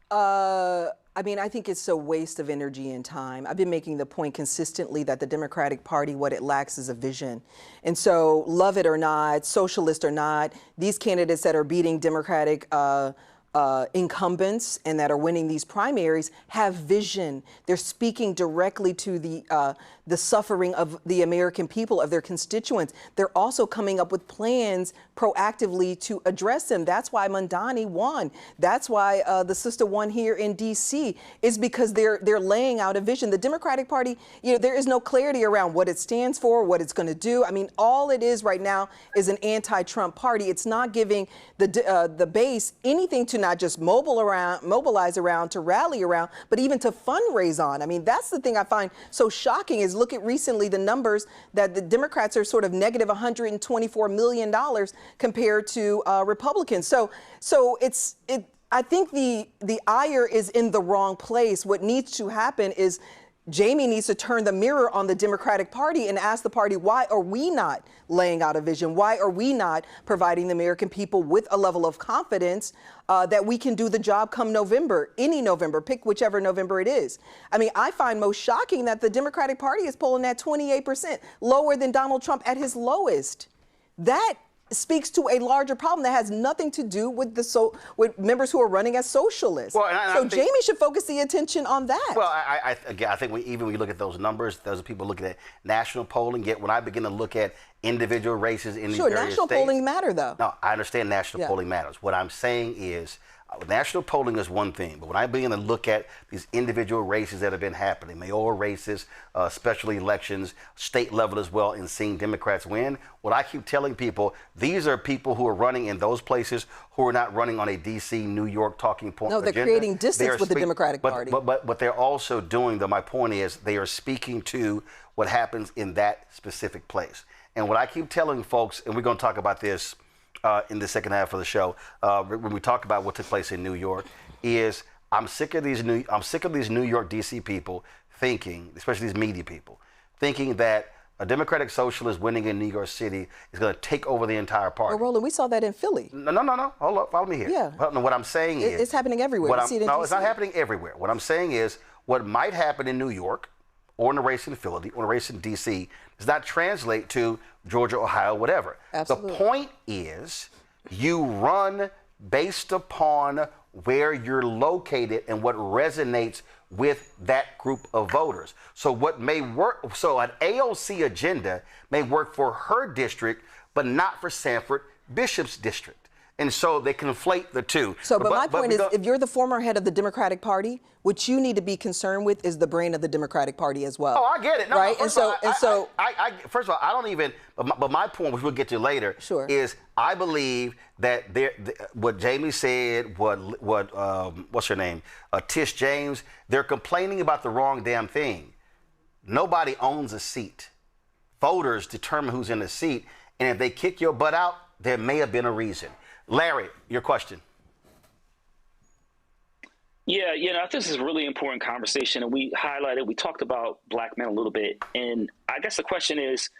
I mean, I think it's a waste of energy and time. I've been making the point consistently that the Democratic Party, what it lacks is a vision. And so, love it or not, socialist or not, these candidates that are beating Democratic incumbents and that are winning these primaries have vision. They're speaking directly to the suffering of the American people, of their constituents. They're also coming up with plans proactively to address them. That's why Mondani won. That's why the sister won here in D.C. is because they're laying out a vision. The Democratic Party, there is no clarity around what it stands for, what it's going to do. I mean, all it is right now is an anti-Trump party. It's not giving the base anything to not just mobilize around, to rally around, but even to fundraise on. I mean, that's the thing I find so shocking is look at recently the numbers that the Democrats are sort of negative $124 million compared to Republicans. So I think the ire is in the wrong place. What needs to happen is Jamie needs to turn the mirror on the Democratic Party and ask the party, why are we not laying out a vision? Why are we not providing the American people with a level of confidence that we can do the job come November, any November, pick whichever November it is? I mean, I find most shocking that the Democratic Party is polling at 28%, lower than Donald Trump at his lowest. That speaks to a larger problem that has nothing to do with with members who are running as socialists. Well, so Jamie should focus the attention on that. Well, I think even when you look at those numbers, those are people looking at national polling. Yet when I begin to look at individual races in these various states, national polling matter though. No, I understand national polling matters. What I'm saying is, national polling is one thing, but when I begin to look at these individual races that have been happening, mayoral races, special elections, state level as well, and seeing Democrats win, what I keep telling people, these are people who are running in those places who are not running on a D.C., New York talking point agenda. No, they're creating distance with the Democratic Party. But they're also doing, my point is, they are speaking to what happens in that specific place. And what I keep telling folks, and we're going to talk about this in the second half of the show, when we talk about what took place in New York, is I'm sick of these New York, D.C. people thinking, especially these media people, thinking that a Democratic socialist winning in New York City is going to take over the entire party. Well, Roland, we saw that in Philly. No. Hold up. Follow me here. Yeah. Well, no, what I'm saying is... It's happening everywhere. It's not happening everywhere. What I'm saying is what might happen in New York or in a race in Philly or in a race in D.C. does not translate to Georgia, Ohio, whatever. Absolutely. The point is you run based upon where you're located and what resonates with that group of voters. So what may work, so an AOC agenda may work for her district, but not for Sanford Bishop's district. And so they conflate the two. So, but my point is, if you're the former head of the Democratic Party, what you need to be concerned with is the brain of the Democratic Party as well. Oh, I get it. No, right? First of all, I don't even, but my point, which we'll get to later, is I believe that what Jamie said, what's her name? Tish James, they're complaining about the wrong damn thing. Nobody owns a seat. Voters determine who's in the seat. And if they kick your butt out, there may have been a reason. Larry, your question. Yeah, I think this is a really important conversation, and we talked about black men a little bit, and I guess the question is,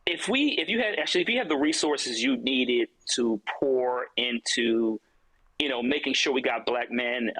if you had the resources you needed to pour into, making sure we got black men,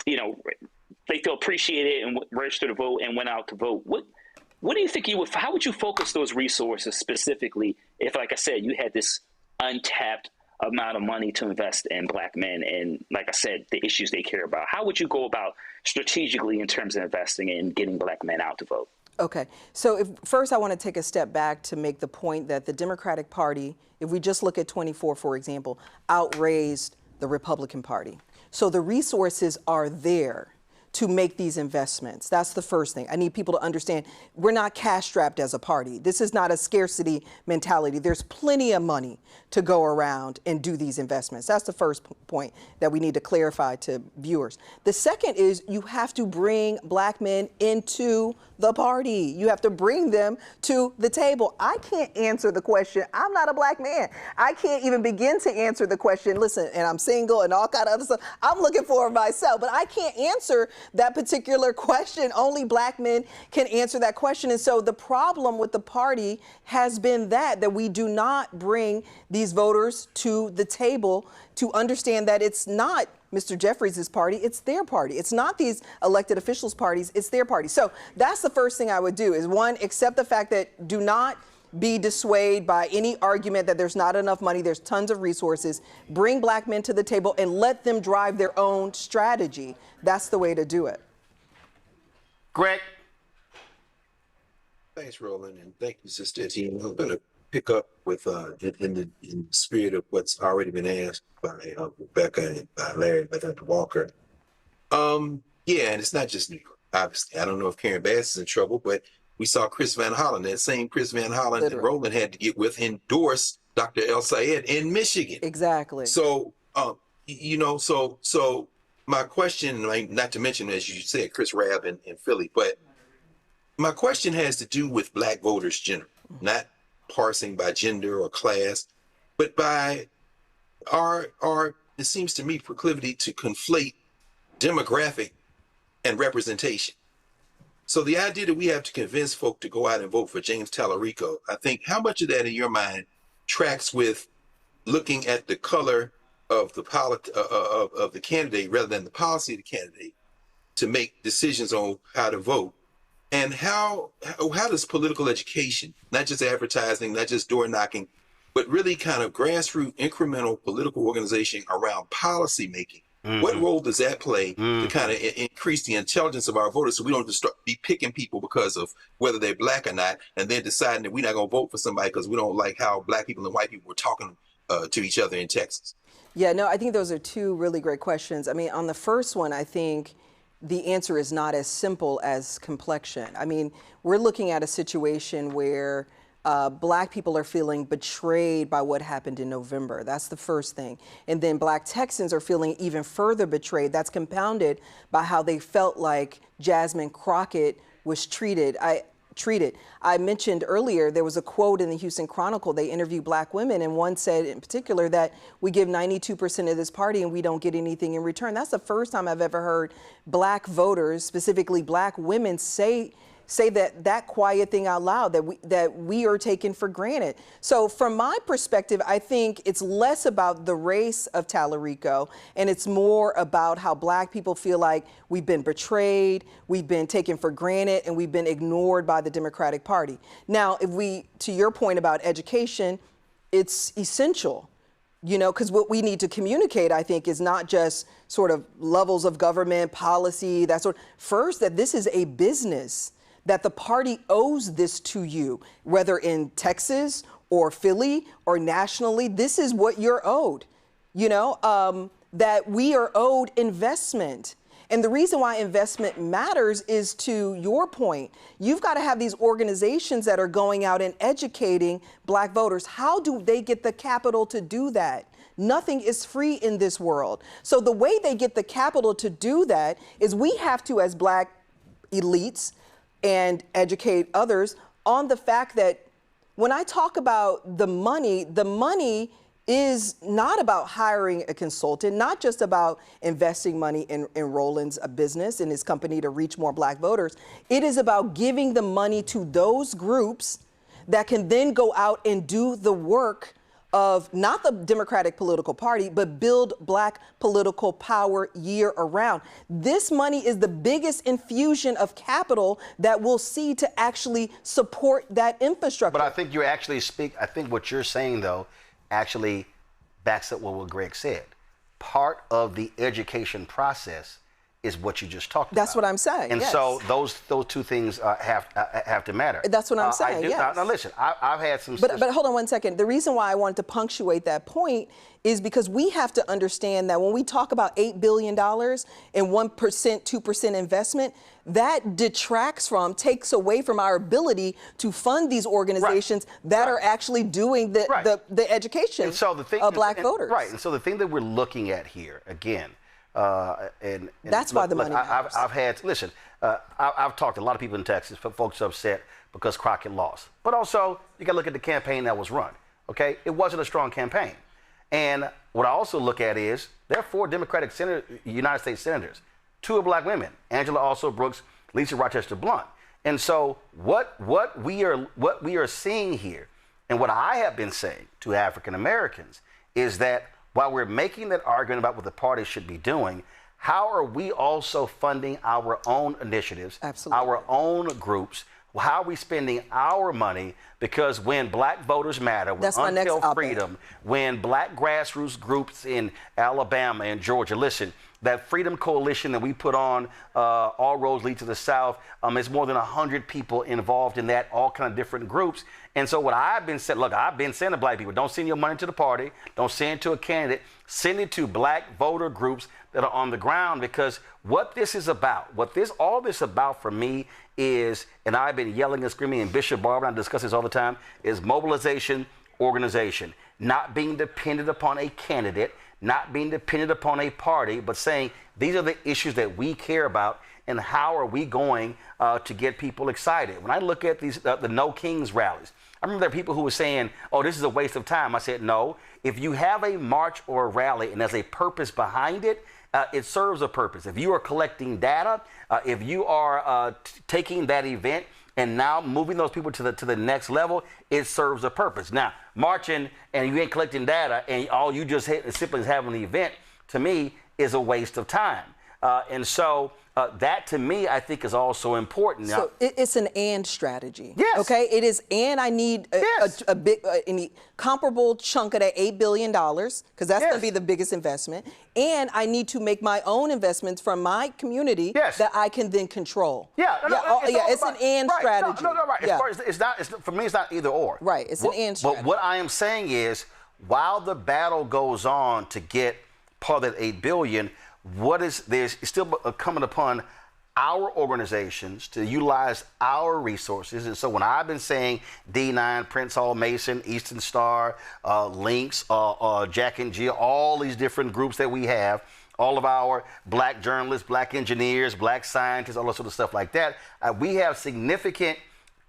they feel appreciated and registered to vote and went out to vote. What do you think how would you focus those resources specifically if, like I said, you had this untapped amount of money to invest in black men and, like I said, the issues they care about? How would you go about strategically in terms of investing in getting black men out to vote? Okay, so first I want to take a step back to make the point that the Democratic Party, if we just look at 24, for example, outraised the Republican Party. So the resources are there to make these investments. That's the first thing. I need people to understand we're not cash strapped as a party. This is not a scarcity mentality. There's plenty of money to go around and do these investments. That's the first point that we need to clarify to viewers. The second is you have to bring black men into the party. You have to bring them to the table. I can't answer the question. I'm not a black man. I can't even begin to answer the question. Listen, and I'm single and all kind of other stuff. I'm looking for myself, but I can't answer that particular question. Only black men can answer that question. And so the problem with the party has been that we do not bring these voters to the table to understand that it's not Mr. Jeffries' party, it's their party. It's not these elected officials' parties, it's their party. So that's the first thing I would do is, one, accept the fact that do not be dissuaded by any argument that there's not enough money, there's tons of resources. Bring black men to the table and let them drive their own strategy. That's the way to do it. Greg? Thanks, Roland, and thank you, Sister Etienne. I'm going to pick up with in the spirit of what's already been asked by Rebecca and by Larry, by Dr. Walker. Yeah, and it's not just New York. Obviously, I don't know if Karen Bass is in trouble, but we saw Chris Van Hollen, that same Chris Van Hollen that Roland had to get with, endorse Dr. El Sayed in Michigan. Exactly. So, you know, so my question, like, not to mention, as you said, Chris Rabb in Philly, but my question has to do with black voters generally, not parsing by gender or class, but by our it seems to me, proclivity to conflate demographic and representation. So the idea that we have to convince folk to go out and vote for James Talarico, I think, how much of that in your mind tracks with looking at the color of the of the candidate rather than the policy of the candidate to make decisions on how to vote? And how does political education, not just advertising, not just door knocking, but really kind of grassroots incremental political organization around policy making, what role does that play to kind of increase the intelligence of our voters so we don't just be picking people because of whether they're black or not, and then deciding that we're not going to vote for somebody because we don't like how black people and white people were talking to each other in Texas? Yeah, no, I think those are two really great questions. I mean, on the first one, I think the answer is not as simple as complexion. I mean, we're looking at a situation where black people are feeling betrayed by what happened in November. That's the first thing. And then black Texans are feeling even further betrayed. That's compounded by how they felt like Jasmine Crockett was treated. I mentioned earlier, there was a quote in the Houston Chronicle. They interviewed black women, and one said in particular that we give 92% of this party and we don't get anything in return. That's the first time I've ever heard black voters, specifically black women, say that quiet thing out loud, that we are taken for granted. So from my perspective, I think it's less about the race of Talarico, and it's more about how black people feel like we've been betrayed, we've been taken for granted, and we've been ignored by the Democratic Party. Now, to your point about education, it's essential. You know, because what we need to communicate, I think, is not just sort of levels of government, policy, that sort. First, that this is a business, that the party owes this to you, whether in Texas or Philly or nationally. This is what you're owed, you know, that we are owed investment. And the reason why investment matters is, to your point, you've got to have these organizations that are going out and educating black voters. How do they get the capital to do that? Nothing is free in this world. So the way they get the capital to do that is we have to, as black elites, and educate others on the fact that when I talk about the money is not about hiring a consultant, not just about investing money in Roland's business and his company to reach more black voters. It is about giving the money to those groups that can then go out and do the work of not the Democratic political party, but build black political power year around. This money is the biggest infusion of capital that we'll see to actually support that infrastructure. But I think you actually I think what you're saying, though, actually backs up what Greg said. Part of the education process is what you just talked about. That's what I'm saying. And yes. so those two things have to matter. That's what I'm saying. Yes. Now listen, I've had some. But hold on one second. The reason why I wanted to punctuate that point is because we have to understand that when we talk about $8 billion and 1%, 2% investment, that takes away from our ability to fund these organizations that are actually doing the education of black voters. Right. And so the thing that we're looking at here, again, and that's why the money matters. I've talked to a lot of people in Texas, folks upset because Crockett lost. But also, you got to look at the campaign that was run, okay? It wasn't a strong campaign. And what I also look at is there are 4 Democratic United States senators. 2 are black women, Angela Also Brooks, Lisa Rochester Blunt. And so what we are seeing here, and what I have been saying to African Americans, is that while we're making that argument about what the party should be doing, how are we also funding our own initiatives, Absolutely. our own groups? how are we spending our money? Because when black voters matter, when That's my next Until op-ed. Freedom, when black grassroots groups in Alabama and Georgia, listen, that Freedom Coalition that we put on, All Roads Lead to the South, it's more than 100 people involved in that, all kind of different groups. And so what I've been saying, look, I've been saying to black people, don't send your money to the party, don't send it to a candidate, send it to black voter groups that are on the ground, because what this is about, all this about for me is, and I've been yelling and screaming, and Bishop Barber and I discuss this all the time, is mobilization, organization, not being dependent upon a candidate, not being dependent upon a party, but saying these are the issues that we care about and how are we going to get people excited. When I look at these the No Kings rallies, I remember there are people who were saying, oh, this is a waste of time. I said, no, if you have a march or a rally and there's a purpose behind it, it serves a purpose. If you are collecting data, if you are taking that event and now moving those people to the next level, it serves a purpose. Now, marching and you ain't collecting data and all you just simply is having the event, to me, is a waste of time. And so that, to me, I think is also important. So it's an and strategy. Yes. Okay. It is, and I need a big, any comparable chunk of that $8 billion, because that's going to be the biggest investment. And I need to make my own investments from my community that I can then control. It's an and strategy. Right. As far as it's not, for me, it's not either or. Right. It's an and strategy. But what I am saying is, while the battle goes on to get part of that $8 billion, there's still coming upon our organizations to utilize our resources. And so when I've been saying D9, Prince Hall Mason, Eastern Star, Links, Jack and Jill, all these different groups that we have, all of our black journalists, black engineers, black scientists, all that sort of stuff like that, we have significant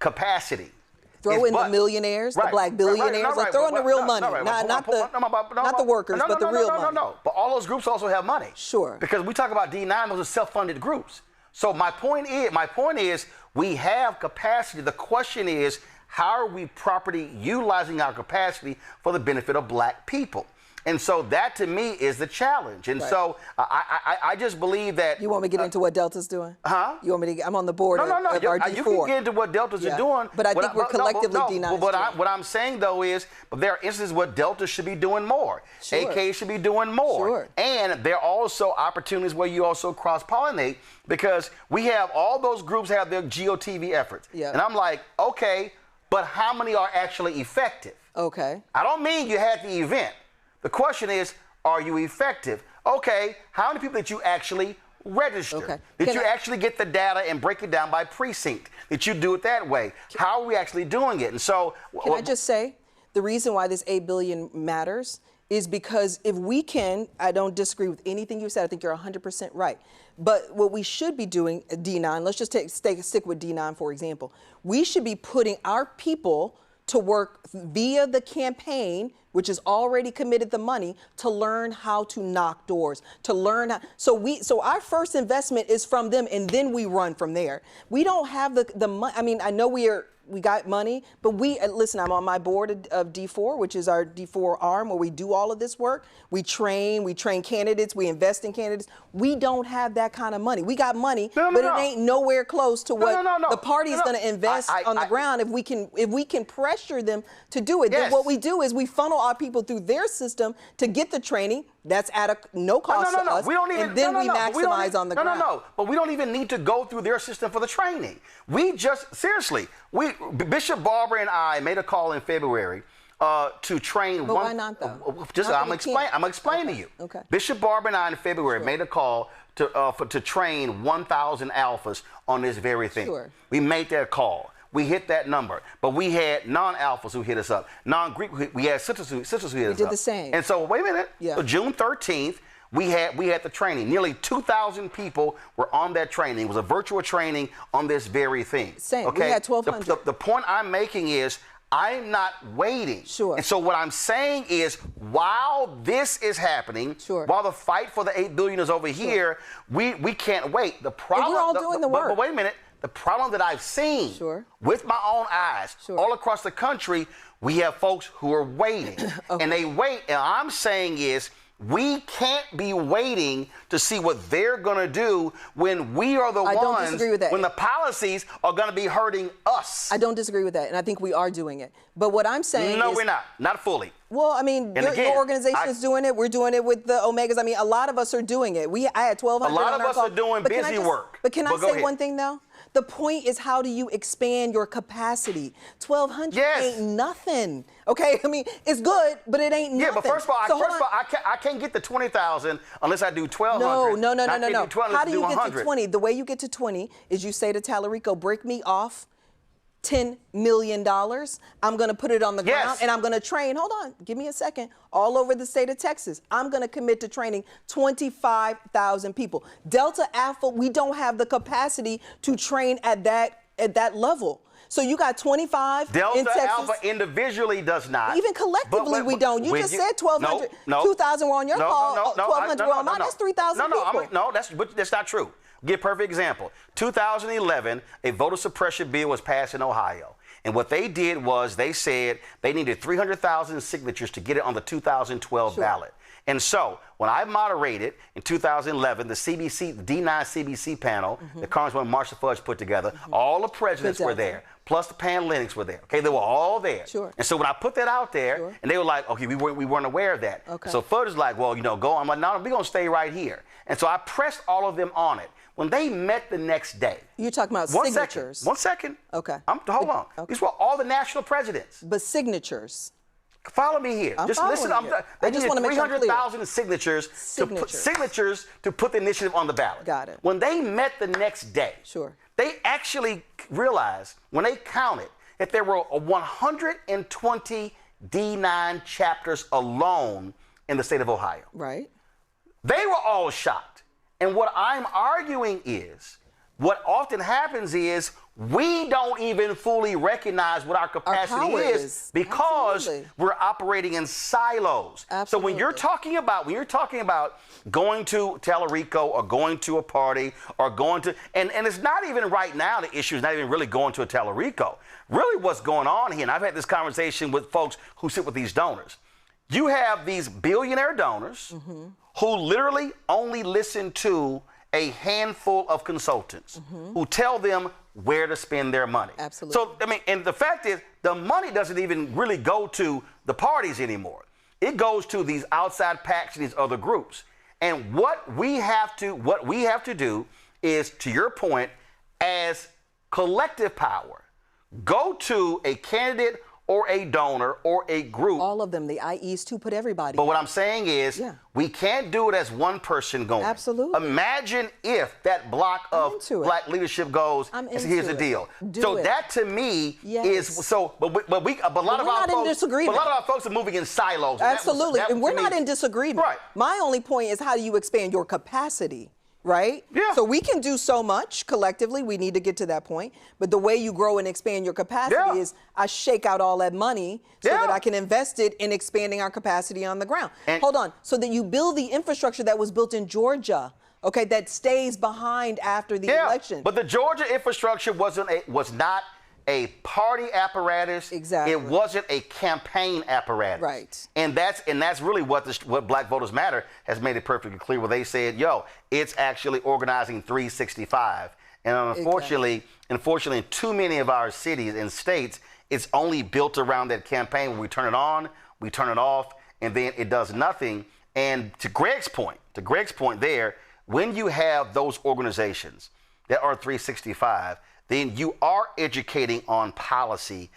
capacity. Throw in the millionaires, the black billionaires, like throw in the real money, not the workers, but the real money. No. But all those groups also have money. Sure. Because we talk about D9, those are self-funded groups. So my point is, we have capacity. The question is, how are we properly utilizing our capacity for the benefit of black people? And so that, to me, is the challenge. And so I just believe that... You want me to get into what Delta's doing? Huh? You want me to... I'm on the board of our D4. You can get into what Deltas are doing. But I think we're collectively D9. What I'm saying, though, is there are instances where Delta should be doing more. Sure. AK should be doing more. Sure. And there are also opportunities where you also cross-pollinate, because we have all those groups have their GOTV efforts. Yeah. And I'm like, okay, but how many are actually effective? Okay. I don't mean you had the event. The question is, are you effective? Okay, how many people did you actually register? Okay. Did you actually get the data and break it down by precinct? Did you do it that way? How are we actually doing it? And so... Can I just say, the reason why this $8 billion matters is because if we can, I don't disagree with anything you said, I think you're 100% right. But what we should be doing, D9, let's just stick with D9, for example. We should be putting our people to work via the campaign, which has already committed the money, to learn how to knock doors, to learn how, so our first investment is from them, and then we run from there. We don't have the money. I mean, I know we got money, but listen, I'm on my board of D4, which is our D4 arm, where we do all of this work. We train candidates, we invest in candidates. We don't have that kind of money. We got money, but it ain't nowhere close to what the party is going to invest on the ground if we can pressure them to do it. Then what we do is we funnel our people through their system to get the training. That's at no cost to us. We don't even, and then we maximize on the ground. But we don't even need to go through their system for the training. We just, seriously, Bishop Barber and I made a call in February to train but why not, though? I'm explaining to you. Okay. Bishop Barber and I in February made a call to train 1,000 alphas on this very thing. Sure. We made that call. We hit that number, but we had non-alphas who hit us up, non-Greek. We had sisters who hit us up. We did the same. And so, wait a minute. Yeah. So June 13th, we had the training. Nearly 2,000 people were on that training. It was a virtual training on this very thing. Same. Okay? We had 1,200. The point I'm making is, I'm not waiting. Sure. And so what I'm saying is, while this is happening, while the fight for the $8 billion is over here, we can't wait. The problem. And we're all doing the work. But wait a minute. The problem that I've seen with my own eyes all across the country, we have folks who are waiting. And they wait. And I'm saying is, We can't be waiting to see what they're going to do when we are the I don't ones, disagree with that. when the policies are going to be hurting us. I don't disagree with that, and I think we are doing it. But what I'm saying No, is, we're not. Not fully. well, I mean, And your again, organization is doing it. We're doing it with the Omegas. I mean, a lot of us are doing it. I had 1,200 A lot on of our us call. are doing But can I busy just- work. But can I But go say ahead. one thing, though? The point is, how do you expand your capacity? 1,200 Yes. ain't nothing. Okay, I mean, it's good, but it ain't Yeah, nothing. but first of all, So hold on. I can't get to 20,000 unless I do 1,200. No. And I can't do 12 How do you get to 100. 20? The way you get to 20 is you say to Talarico, break me off $10 million. I'm going to put it on the Yes. ground and I'm going to train. Hold on. Give me a second. All over the state of Texas. I'm going to commit to training 25,000 people. Delta Alpha, we don't have the capacity to train at that level. So you got 25 Delta in Texas. Alpha individually does not. Even collectively, we don't. You just said 1,200. 2,000 were on your call. 1,200 were on mine. That's 3,000 people. That's not true. Give a perfect example. 2011, a voter suppression bill was passed in Ohio. And what they did was they said they needed 300,000 signatures to get it on the 2012 ballot. And so when I moderated in 2011, the D9 CBC panel, the Congresswoman Marsha Fudge put together, all the presidents were there, plus the Panhellenics were there. Okay, they were all there. Sure. And so when I put that out there, and they were like, okay, we weren't aware of that. Okay. So Fudge was like, well, go. I'm like, no, we're going to stay right here. And so I pressed all of them on it. When they met the next day. You're talking about signatures. One second. Okay. Hold on. Okay. These were all the national presidents. But signatures. Follow me here. I'm just following listen. you. They I just needed wanna make sure I'm clear. 300,000 signatures to put the initiative on the ballot. Got it. When they met the next day, Sure. they actually realized when they counted that there were 120 D9 chapters alone in the state of Ohio. Right. They were all shocked. And what I'm arguing is, what often happens is we don't even fully recognize what our capacity power is because Absolutely. we're operating in silos. So when you're talking about going to Talarico or going to a party or going to and it's not even right now the issue is not even really going to a Talarico. Really what's going on here, and I've had this conversation with folks who sit with these donors. You have these billionaire donors who literally only listen to a handful of consultants who tell them where to spend their money. Absolutely. So, I mean, and the fact is, the money doesn't even really go to the parties anymore. It goes to these outside PACs and these other groups. And what we have to do is, to your point, as collective power, go to a candidate or a donor or a group. All of them, the IEs too, put everybody. But what I'm saying is, we can't do it as one person going. Absolutely. Imagine if that block of black leadership goes, and here's the deal. So that to me is, so, but a lot of our folks are moving in silos. Absolutely, and we're not in disagreement. Right. My only point is, how do you expand your capacity? Right? Yeah. So we can do so much collectively. We need to get to that point. But the way you grow and expand your capacity is I shake out all that money so that I can invest it in expanding our capacity on the ground. And hold on. So that you build the infrastructure that was built in Georgia, okay, that stays behind after the election. But the Georgia infrastructure was not a party apparatus. Exactly. It wasn't a campaign apparatus. Right. And that's really what Black Voters Matter has made it perfectly clear, where they said, yo, it's actually organizing 365. And unfortunately, in too many of our cities and states, it's only built around that campaign where we turn it on, we turn it off, and then it does nothing. And to Greg's point there, when you have those organizations that are 365, then you are educating on policy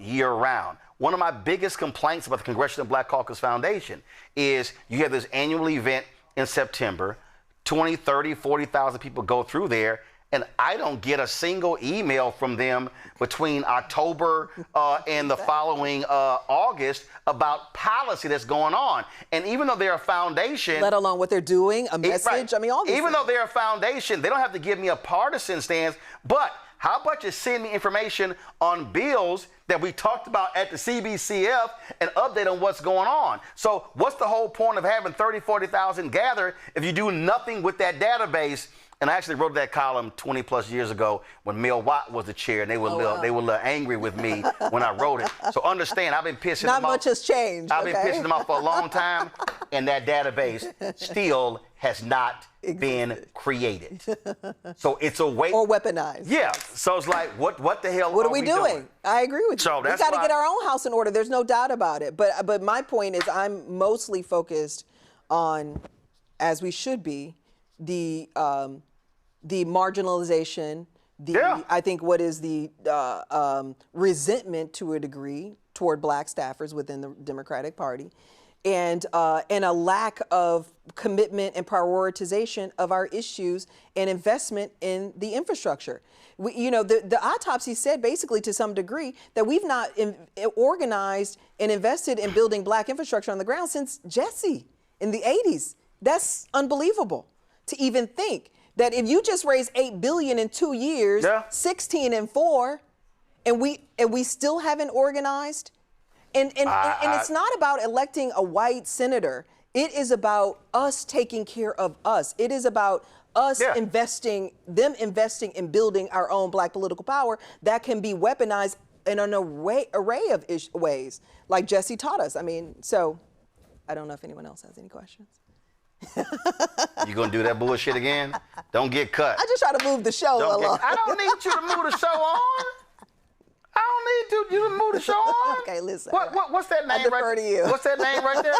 year round. One of my biggest complaints about the Congressional Black Caucus Foundation is you have this annual event in September, 20, 30, 40,000 people go through there, and I don't get a single email from them between October and the following August about policy that's going on. And even though they're a foundation... Let alone what they're doing, a message, I mean, all these Even things. though they're a foundation, they don't have to give me a partisan stance, but how about you send me information on bills that we talked about at the CBCF and update on what's going on? So what's the whole point of having 30, 40,000 gather if you do nothing with that database? And I actually wrote that column 20 plus years ago when Mel Watt was the chair, and they were a little angry with me when I wrote it. So understand, I've been pissing them off. Not much has changed. I've been pissing them off for a long time. and that database still has not been created. So it's a way. Or weaponized. Yeah. So it's like, what the hell What are we doing? I agree with you. So We that's got to why- get our own house in order. There's no doubt about it. But my point is, I'm mostly focused on, as we should be, the marginalization. I think what is the resentment to a degree toward black staffers within the Democratic Party, and a lack of commitment and prioritization of our issues and investment in the infrastructure. The autopsy said basically to some degree that we've not organized and invested in building black infrastructure on the ground since Jesse in the 80s. That's unbelievable to even think that if you just raised $8 billion in 2 years, 16 in 4, and we still haven't organized. And it's not about electing a white senator. It is about us taking care of us. It is about us investing in building our own black political power that can be weaponized in an array of ways, like Jesse taught us. I mean, so I don't know if anyone else has any questions. You gonna do that bullshit again? Don't get cut. I just try to move the show along. I don't need you to move the show on. I don't need you to move the show on. Okay, listen. What's that name defer to you. What's that name right there?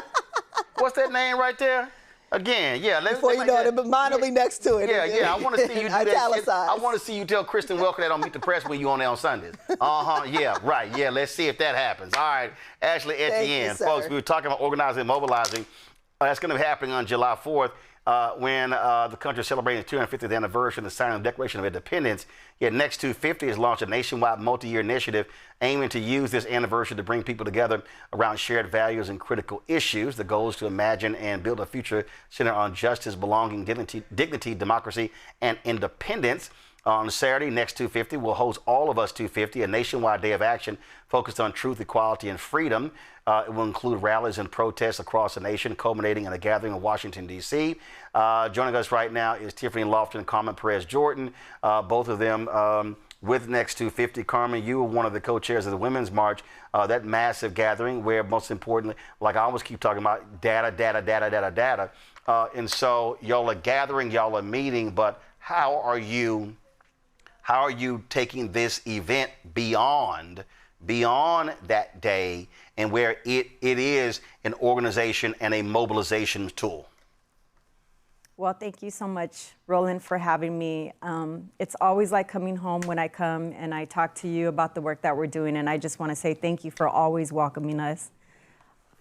What's that name right there? Again, Before you know it, but mine will be next to it. Yeah. I want to see you do that shit. Italicized. I want to see you tell Kristen Welker that on Meet the Press when you on there on Sundays. Yeah, right. Yeah, let's see if that happens. All right, Ashley Etienne, folks. We were talking about organizing and mobilizing. That's going to be happening on July 4th when the country is celebrating its 250th anniversary of the signing of the Declaration of Independence. Yet Next 250 has launched a nationwide multi-year initiative aiming to use this anniversary to bring people together around shared values and critical issues. The goal is to imagine and build a future centered on justice, belonging, dignity, democracy, and independence. On Saturday, Next 250 will host All of Us 250, a nationwide day of action focused on truth, equality, and freedom. It will include rallies and protests across the nation, culminating in a gathering in Washington, D.C. Joining us right now is Tiffany Lofton and Carmen Perez-Jordan, both of them with Next 250. Carmen, you were one of the co-chairs of the Women's March, that massive gathering where, most importantly, like I always keep talking about, data. And so y'all are gathering, y'all are meeting, but how are you taking this event beyond that day and where it is an organization and a mobilization tool? Well, thank you so much, Roland, for having me. It's always like coming home when I come and I talk to you about the work that we're doing, and I just want to say thank you for always welcoming us.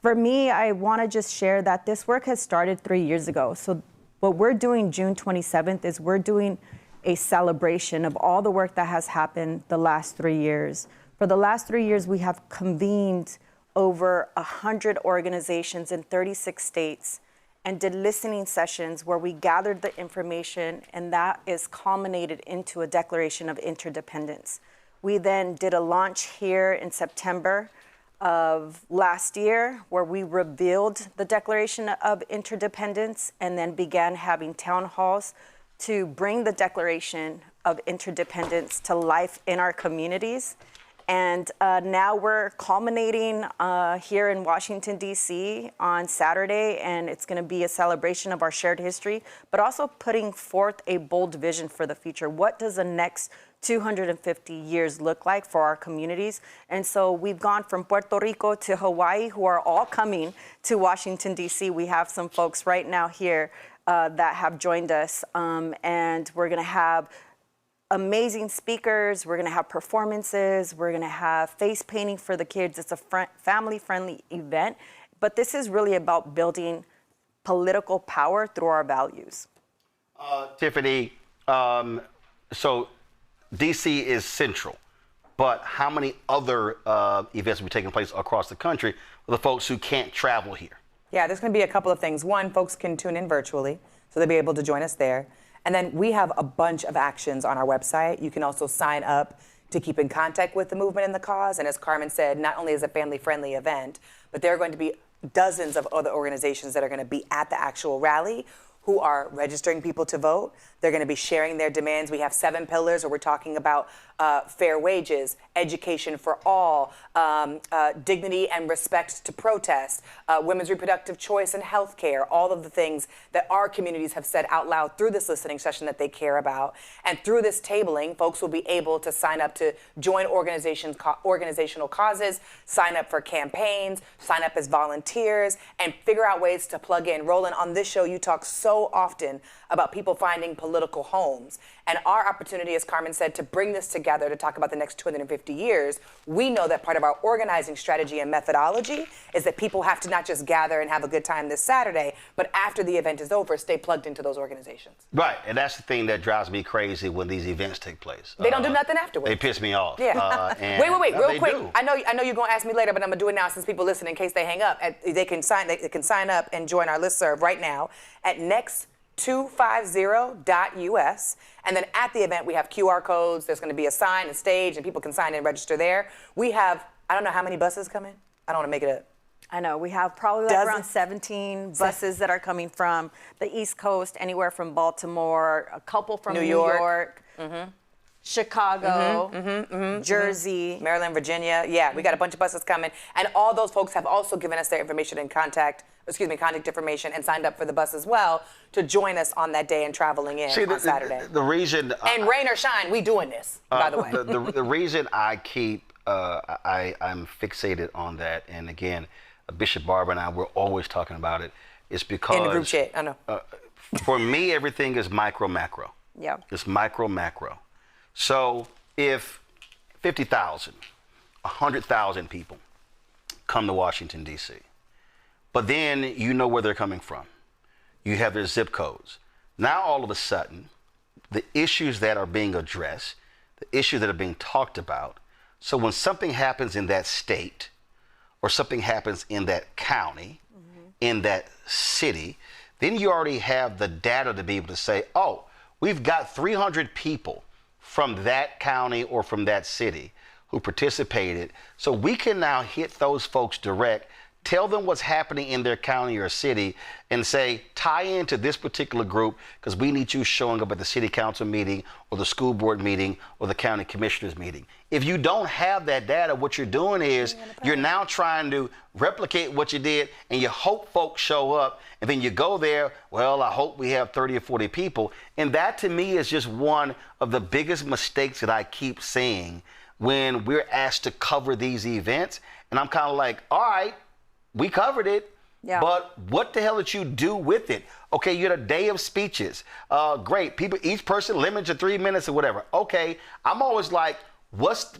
For me, I want to just share that this work has started 3 years ago. So what we're doing June 27th is we're doing a celebration of all the work that has happened the last 3 years. For the last 3 years, we have convened over 100 organizations in 36 states and did listening sessions where we gathered the information, and that is culminated into a Declaration of Interdependence. We then did a launch here in September of last year where we revealed the Declaration of Interdependence and then began having town halls to bring the Declaration of Interdependence to life in our communities. And now we're culminating here in Washington, D.C. on Saturday, and it's going to be a celebration of our shared history, but also putting forth a bold vision for the future. What does the next 250 years look like for our communities? And so we've gone from Puerto Rico to Hawaii, who are all coming to Washington, D.C. We have some folks right now here that have joined us, and we're going to have amazing speakers. We're going to have performances. We're going to have face painting for the kids. It's a family-friendly event, but this is really about building political power through our values. Tiffany, so DC is central, but how many other events will be taking place across the country for the folks who can't travel here? Yeah, there's going to be a couple of things. One, folks can tune in virtually, so they'll be able to join us there. And then we have a bunch of actions on our website. You can also sign up to keep in contact with the movement and the cause. And as Carmen said, not only is it a family-friendly event, but there are going to be dozens of other organizations that are going to be at the actual rally who are registering people to vote. They're going to be sharing their demands. We have 7 pillars where we're talking about fair wages, education for all, dignity and respect to protest, women's reproductive choice and health care, all of the things that our communities have said out loud through this listening session that they care about. And through this tabling, folks will be able to sign up to join organizational causes, sign up for campaigns, sign up as volunteers, and figure out ways to plug in. Roland, on this show, you talk so often about people finding political homes. And our opportunity, as Carmen said, to bring this together to talk about the next 250 years, we know that part of our organizing strategy and methodology is that people have to not just gather and have a good time this Saturday, but after the event is over, stay plugged into those organizations. Right, and that's the thing that drives me crazy when these events take place. They don't do nothing afterwards. They piss me off. Yeah. Wait, real quick. I know you're gonna ask me later, but I'm gonna do it now since people listen in case they hang up. They can sign up and join our listserv right now at next250.us. And then at the event, we have QR codes. There's going to be a sign, a stage, and people can sign in and register there. We have, I don't know how many buses come in. I don't want to make it up. I know. We have probably like around 17 buses that are coming from the East Coast, anywhere from Baltimore, a couple from New York. Chicago, Jersey, Maryland, Virginia. Yeah, we got a bunch of buses coming. And all those folks have also given us their information and contact information and signed up for the bus as well to join us on that day and traveling in on Saturday. The reason... and rain or shine, we doing this, by the way. The reason I keep... I'm fixated on that, and again, Bishop Barber and I, we're always talking about it, is because... in the group chat, I know. For me, everything is micro, macro. Yeah. It's micro, macro. So if 50,000, 100,000 people come to Washington, D.C., but then you know where they're coming from. You have their zip codes. Now, all of a sudden, the issues that are being addressed, the issues that are being talked about, so when something happens in that state or something happens in that county, in that city, then you already have the data to be able to say, oh, we've got 300 people from that county or from that city who participated. So we can now hit those folks direct, tell them what's happening in their county or city, and say, tie into this particular group because we need you showing up at the city council meeting or the school board meeting or the county commissioners meeting. If you don't have that data, what you're doing is you're now trying to replicate what you did, and you hope folks show up, and then you go there, well, I hope we have 30 or 40 people. And that to me is just one of the biggest mistakes that I keep seeing when we're asked to cover these events. And I'm kind of like, all right, we covered it, but what the hell did you do with it? Okay, you had a day of speeches. Great, people, each person limited to 3 minutes or whatever. Okay, I'm always like, what's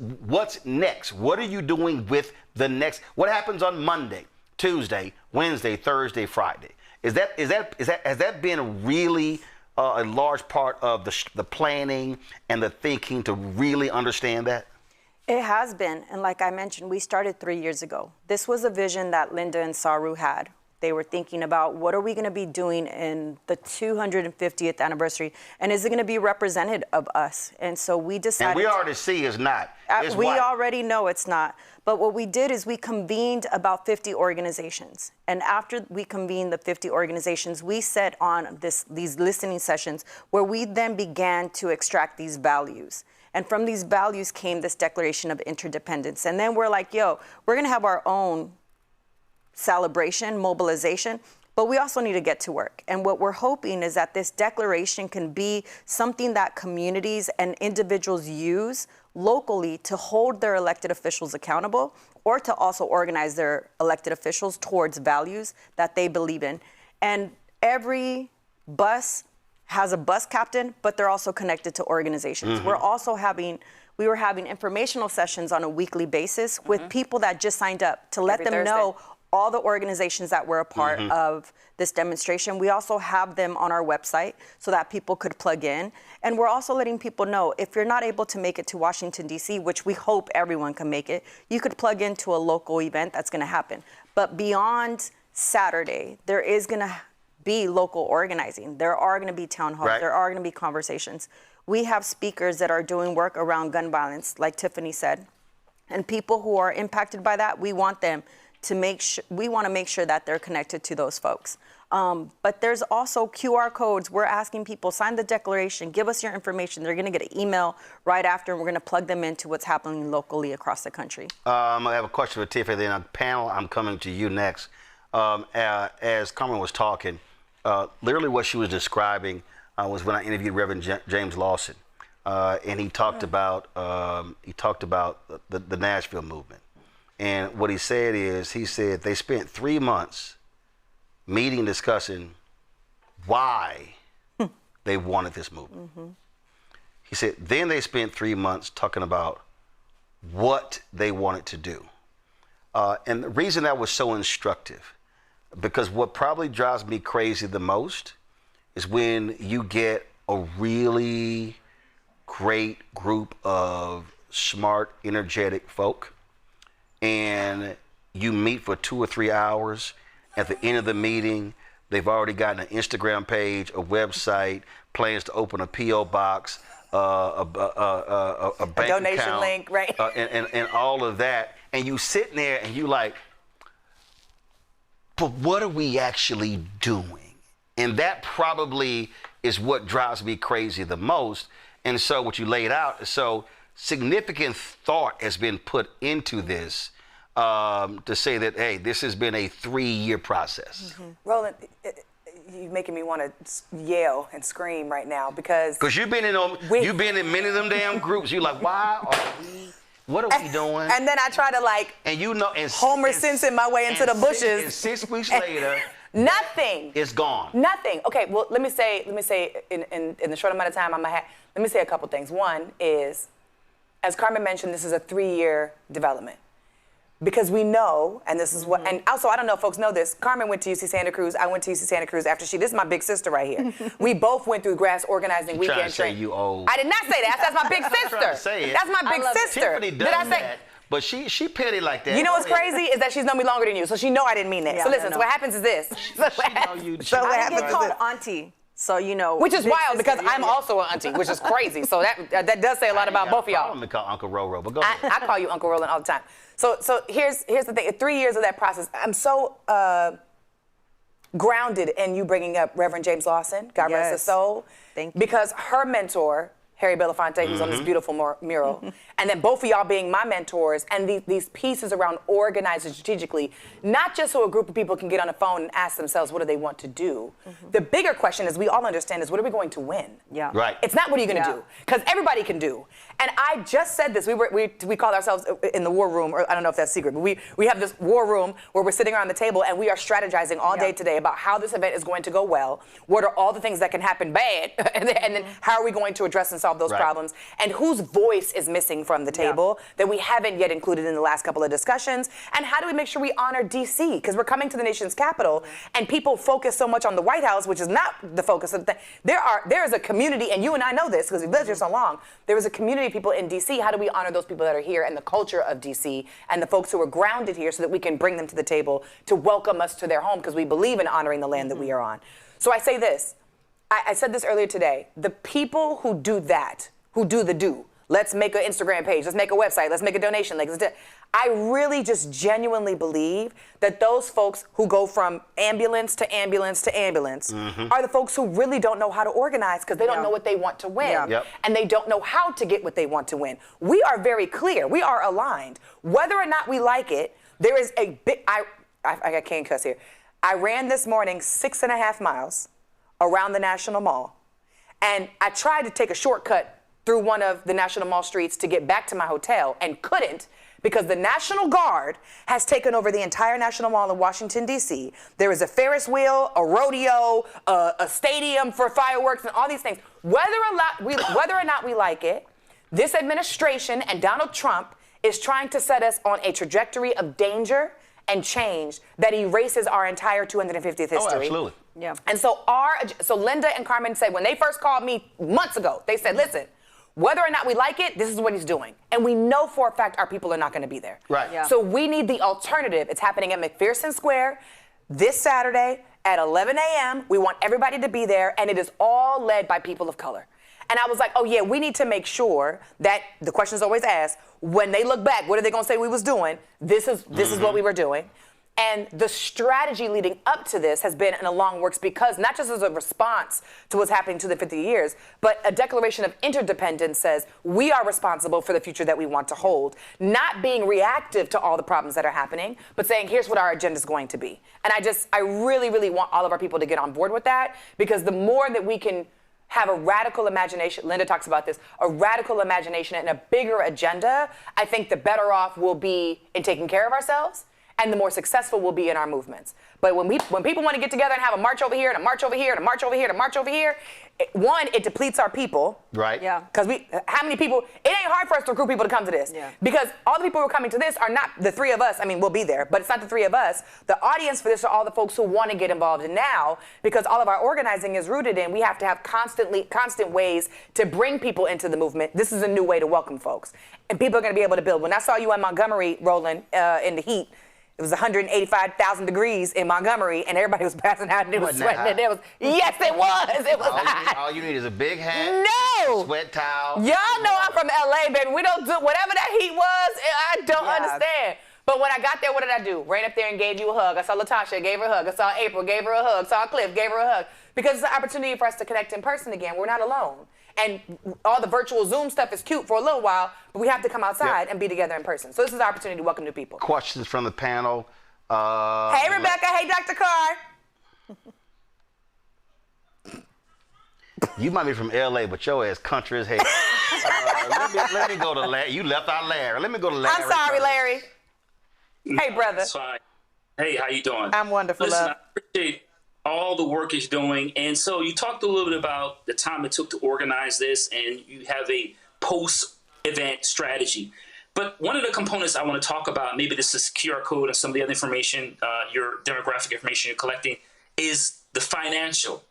next? What are you doing with the next? What happens on Monday, Tuesday, Wednesday, Thursday, Friday? Has that been really a large part of the planning and the thinking to really understand that? It has been, and like I mentioned, we started 3 years ago. This was a vision that Linda and Saru had. They were thinking about what are we going to be doing in the 250th anniversary, and is it going to be represented of us? And so we decided. And we already see it's not. We already know it's not. But what we did is we convened about 50 organizations, and after we convened the 50 organizations, we set on these listening sessions where we then began to extract these values. And from these values came this Declaration of Interdependence. And then we're like, yo, we're going to have our own celebration, mobilization, but we also need to get to work. And what we're hoping is that this declaration can be something that communities and individuals use locally to hold their elected officials accountable, or to also organize their elected officials towards values that they believe in. And every bus has a bus captain, but they're also connected to organizations. We were having informational sessions on a weekly basis with people that just signed up to let them know all the organizations that were a part of this demonstration. We also have them on our website so that people could plug in. And we're also letting people know if you're not able to make it to Washington, D.C., which we hope everyone can make it, you could plug into a local event that's going to happen. But beyond Saturday, there is going to be local organizing. There are going to be town halls. There are going to be conversations. We have speakers that are doing work around gun violence, like Tiffany said. And people who are impacted by that, we want them to make sure we want to make sure that they're connected to those folks. But there's also QR codes. We're asking people, sign the declaration, give us your information. They're going to get an email right after, and we're going to plug them into what's happening locally across the country. I have a question for Tiffany. Then on panel, I'm coming to you next. As Carmen was talking, literally what she was describing was when I interviewed Reverend James Lawson, and he talked about the Nashville movement. And what he said is, he said they spent 3 months meeting, discussing why they wanted this movement. He said then they spent 3 months talking about what they wanted to do. And the reason that was so instructive, because what probably drives me crazy the most is when you get a really great group of smart, energetic folk, and you meet for 2 or 3 hours. At the end of the meeting, they've already gotten an Instagram page, a website, plans to open a P.O. box, a bank donation account, link, right? And all of that. And you sitting there and you like, but what are we actually doing? And that probably is what drives me crazy the most. And so what you laid out, so significant thought has been put into this. To say that, hey, this has been a 3-year process. Roland, you're making me want to yell and scream right now because you've been in many of them damn groups. You're like, why are we? What are we doing? And then I try to Homer Simpson my way into the bushes. And 6 weeks later, nothing. It's gone. Nothing. Okay. Well, let me say in the short amount of time let me say a couple things. One is, as Carmen mentioned, this is a 3-year development. Because we know, and this is what, and also I don't know if folks know this, Carmen went to UC Santa Cruz, I went to UC Santa Cruz after this is my big sister right here. We both went through grass organizing weekend. Trying to say you old. I did not say that, that's my big sister. Trying to say it. That's my big sister. Tiffany does did I say that, but she petty like that. You know what's crazy is that she's known me longer than you, so she know I didn't mean that. Yeah, so listen, no. so what happens is this. I get called auntie, so you know. Which is wild because I'm also an auntie, which is crazy. So that does say a lot about both of y'all. I'm gonna call Uncle Roro, but go ahead. I call you Uncle Roland all the time. So here's the thing. 3 years of that process, I'm so grounded in you bringing up Reverend James Lawson, God rest his soul. Thank you. Because her mentor, Harry Belafonte, who's on this beautiful mural, and then both of y'all being my mentors, and these pieces around organizing strategically, not just so a group of people can get on the phone and ask themselves what do they want to do. The bigger question, as we all understand, is what are we going to win? Yeah. Right. It's not what are you going to do, because everybody can do. And I just said this. We called ourselves in the war room, or I don't know if that's secret, but we have this war room where we're sitting around the table and we are strategizing all day today about how this event is going to go well. What are all the things that can happen bad, and then how are we going to address and solve those problems, and whose voice is missing from the table that we haven't yet included in the last couple of discussions, and how do we make sure we honor DC, because we're coming to the nation's capital and people focus so much on the White House, which is not the focus of the thing. There is a community, and you and I know this because we've lived here so long, there is a community of people in DC. How do we honor those people that are here and the culture of DC and the folks who are grounded here so that we can bring them to the table to welcome us to their home, because we believe in honoring the land that we are on. So I say this, I said this earlier today, the people who do that, who do the do. Let's make an Instagram page. Let's make a website. Let's make a donation. I really just genuinely believe that those folks who go from ambulance to ambulance to ambulance are the folks who really don't know how to organize because they don't know what they want to win. And they don't know how to get what they want to win. We are very clear. We are aligned. Whether or not we like it, there is a big, I can't cuss here. I ran this morning 6.5 miles around the National Mall. And I tried to take a shortcut through one of the National Mall streets to get back to my hotel and couldn't because the National Guard has taken over the entire National Mall in Washington, D.C. There is a Ferris wheel, a rodeo, a stadium for fireworks, and all these things. Whether or not we like it, this administration and Donald Trump is trying to set us on a trajectory of danger and change that erases our entire 250th history. Oh, absolutely. Yeah. And so Linda and Carmen said, when they first called me months ago, they said, listen, whether or not we like it, this is what he's doing. And we know for a fact our people are not going to be there. Right. Yeah. So we need the alternative. It's happening at McPherson Square this Saturday at 11 a.m. We want everybody to be there, and it is all led by people of color. And I was like, oh yeah, we need to make sure that the question's always asked, when they look back, what are they going to say we was doing? This is what we were doing. And the strategy leading up to this has been in a long works because not just as a response to what's happening to the 50 years, but a declaration of interdependence says we are responsible for the future that we want to hold, not being reactive to all the problems that are happening, but saying here's what our agenda is going to be. And I really, really want all of our people to get on board with that, because the more that we can have a radical imagination, Linda talks about this, a radical imagination and a bigger agenda, I think the better off we'll be in taking care of ourselves, and the more successful we'll be in our movements. But when people want to get together and have a march over here and a march over here and a march over here and a march over here, one, it depletes our people. Right. Yeah. Because how many people, it ain't hard for us to recruit people to come to this. Yeah. Because all the people who are coming to this are not the three of us. I mean, we'll be there, but it's not the three of us. The audience for this are all the folks who want to get involved in now, because all of our organizing is rooted in we have to have constant ways to bring people into the movement. This is a new way to welcome folks. And people are going to be able to build. When I saw you in Montgomery, Roland, in the heat, it was 185,000 degrees in Montgomery, and everybody was passing out, and it was sweating. And it was, yes, it was. It was hot. All you need is a big hat, No. sweat towel. Y'all know I'm from LA, baby. We don't do whatever that heat was. I don't understand. But when I got there, what did I do? Ran up there and gave you a hug. I saw Latasha, gave her a hug. I saw April, gave her a hug. Saw Cliff, gave her a hug. Because it's an opportunity for us to connect in person again. We're not alone. And all the virtual Zoom stuff is cute for a little while, but we have to come outside and be together in person. So this is an opportunity to welcome new people. Questions from the panel. Hey, Rebecca. Hey, Dr. Carr. You might be from LA, but your ass country as hell. let me go to Larry. You left out Larry. Let me go to Larry. I'm sorry, Larry. Hey, brother. That's fine. Hey, how you doing? I'm wonderful, Listen, love. I appreciate all the work he's doing. And so you talked a little bit about the time it took to organize this, and you have a post-event strategy. But one of the components I want to talk about, maybe this is QR code and some of the other information, your demographic information you're collecting, is the financial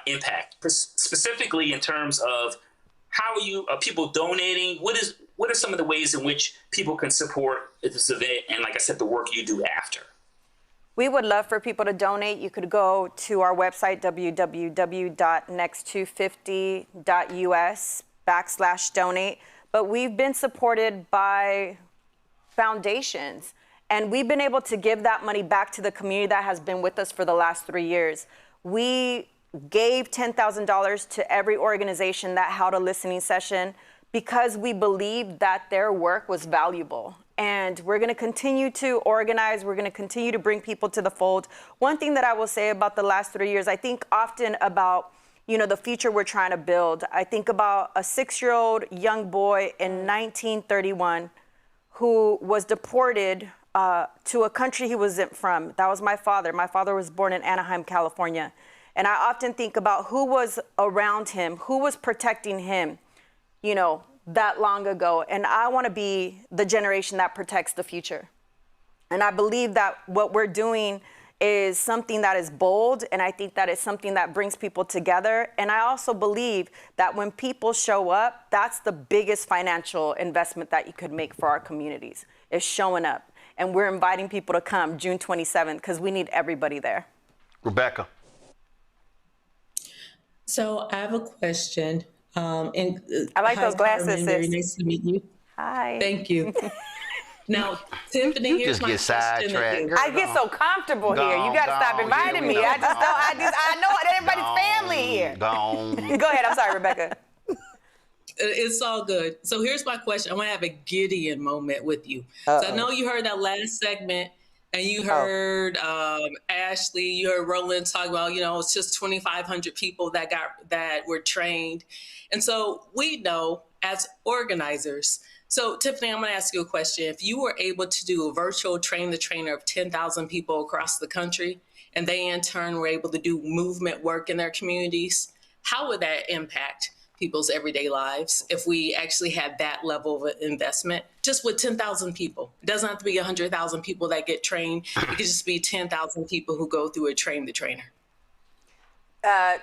impact, specifically in terms of how are people donating? What are some of the ways in which people can support this event? And like I said, the work you do after. We would love for people to donate. You could go to our website, www.next250.us/donate. But we've been supported by foundations, and we've been able to give that money back to the community that has been with us for the last 3 years. We gave $10,000 to every organization that held a listening session because we believed that their work was valuable. And we're going to continue to organize. We're going to continue to bring people to the fold. One thing that I will say about the last 3 years, I think often about, the future we're trying to build. I think about a 6-year-old young boy in 1931 who was deported to a country he wasn't from. That was my father. My father was born in Anaheim, California. And I often think about who was around him, who was protecting him, that long ago. And I want to be the generation that protects the future. And I believe that what we're doing is something that is bold, and I think that it's something that brings people together. And I also believe that when people show up, that's the biggest financial investment that you could make for our communities, is showing up. And we're inviting people to come June 27th because we need everybody there. Rebecca. So I have a question. I like those glasses, Carmen, very sis. nice to meet you. Hi. Thank you. Now, Tiffany, You here's just my get question. sidetracked. I get so comfortable here. You got to stop inviting me. I know that everybody's family here. Gone. Go ahead. I'm sorry, Rebecca. It's all good. So here's my question. I want to have a Gideon moment with you. So I know you heard that last segment, and you heard Ashley, you heard Roland talk about, it's just 2,500 people that were trained. And so we know as organizers. So Tiffany, I'm going to ask you a question. If you were able to do a virtual train the trainer of 10,000 people across the country, and they in turn were able to do movement work in their communities, how would that impact people's everyday lives if we actually had that level of investment just with 10,000 people? It doesn't have to be 100,000 people that get trained. It could just be 10,000 people who go through a train the trainer. I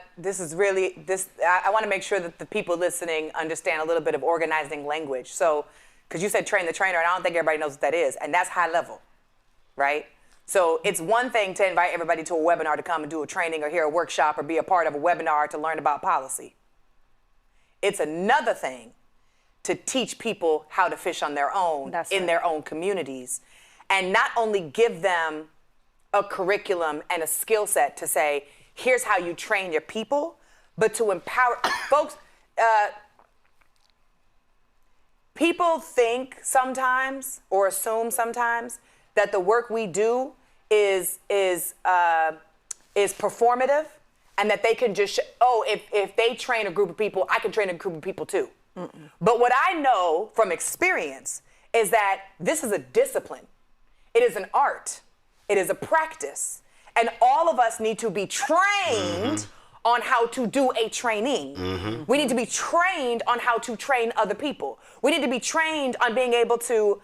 want to make sure that the people listening understand a little bit of organizing language. So, because you said train the trainer, and I don't think everybody knows what that is, and that's high level, right? So it's one thing to invite everybody to a webinar to come and do a training or hear a workshop or be a part of a webinar to learn about policy. It's another thing to teach people how to fish on their own in their own communities. and not only give them a curriculum and a skill set to say, here's how you train your people, but to empower folks. People think sometimes or assume sometimes that the work we do is performative, and that they can just if they train a group of people, I can train a group of people too. But what I know from experience is that this is a discipline. It is an art. It is a practice. And all of us need to be trained on how to do a training. We need to be trained on how to train other people. We need to be trained on being able to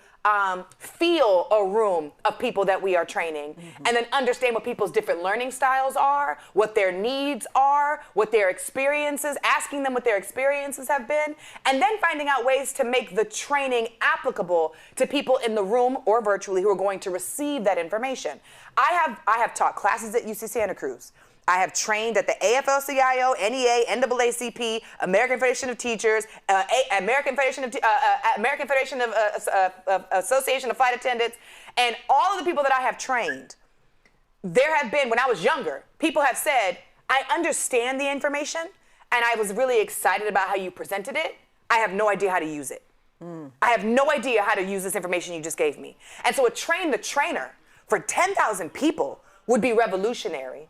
feel a room of people that we are training, and then understand what people's different learning styles are, what their needs are, what their experiences, asking them what their experiences have been, and then finding out ways to make the training applicable to people in the room or virtually who are going to receive that information. I have taught classes at UC Santa Cruz. I have trained at the AFL-CIO, NEA, NAACP, American Federation of Teachers, American Federation of Association of Flight Attendants, and all of the people that I have trained. There have been, when I was younger, people have said, I understand the information, and I was really excited about how you presented it. I have no idea how to use it. I have no idea how to use this information you just gave me. And so a train the trainer for 10,000 people would be revolutionary.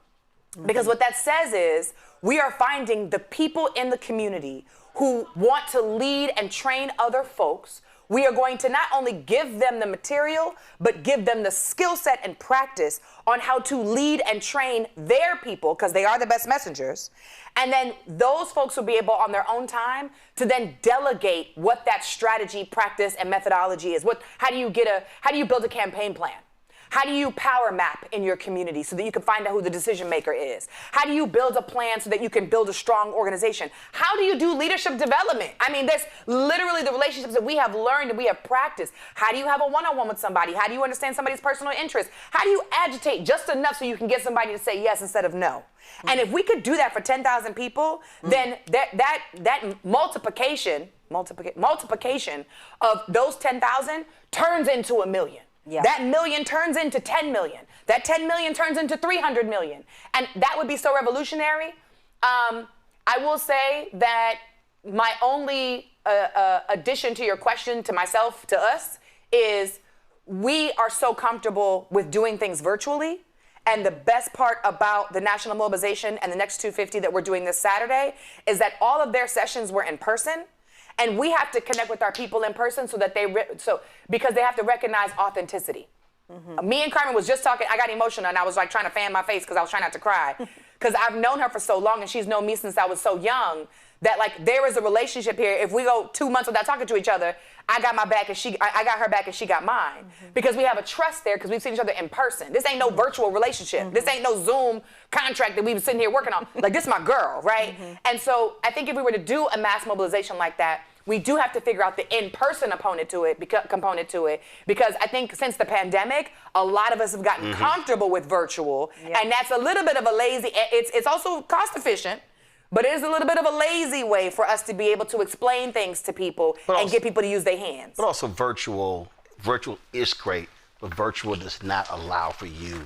Because what that says is we are finding the people in the community who want to lead and train other folks. We are going to not only give them the material, but give them the skill set and practice on how to lead and train their people, because they are the best messengers. And then those folks will be able on their own time to then delegate what that strategy, practice, and methodology is. How do you build a campaign plan? How do you power map in your community so that you can find out who the decision maker is? How do you build a plan so that you can build a strong organization? How do you do leadership development? I mean, that's literally the relationships that we have learned and we have practiced. How do you have a one-on-one with somebody? How do you understand somebody's personal interests? How do you agitate just enough so you can get somebody to say yes instead of no? And if we could do that for 10,000 people, then that multiplication of those 10,000 turns into 1 million. Yeah. That 1 million turns into 10 million. That 10 million turns into 300 million. And that would be so revolutionary. I will say that my only addition to your question, to myself, to us, is we are so comfortable with doing things virtually. And the best part about the National Mobilization and the Next 250 that we're doing this Saturday is that all of their sessions were in person. And we have to connect with our people in person so that because they have to recognize authenticity. Me and Carmen was just talking, I got emotional and I was like trying to fan my face because I was trying not to cry. Because I've known her for so long and she's known me since I was so young that like there is a relationship here. If we go 2 months without talking to each other, I got my back and I got her back and she got mine. Because we have a trust there because we've seen each other in person. This ain't no virtual relationship. This ain't no Zoom contract that we were sitting here working on. Like, this is my girl, right? And so I think if we were to do a mass mobilization like that, we do have to figure out the in-person component to it, because I think since the pandemic, a lot of us have gotten comfortable with virtual, and that's a little bit of a lazy, it's also cost efficient, but it is a little bit of a lazy way for us to be able to explain things to people and get people to use their hands. But also virtual is great, but virtual does not allow for you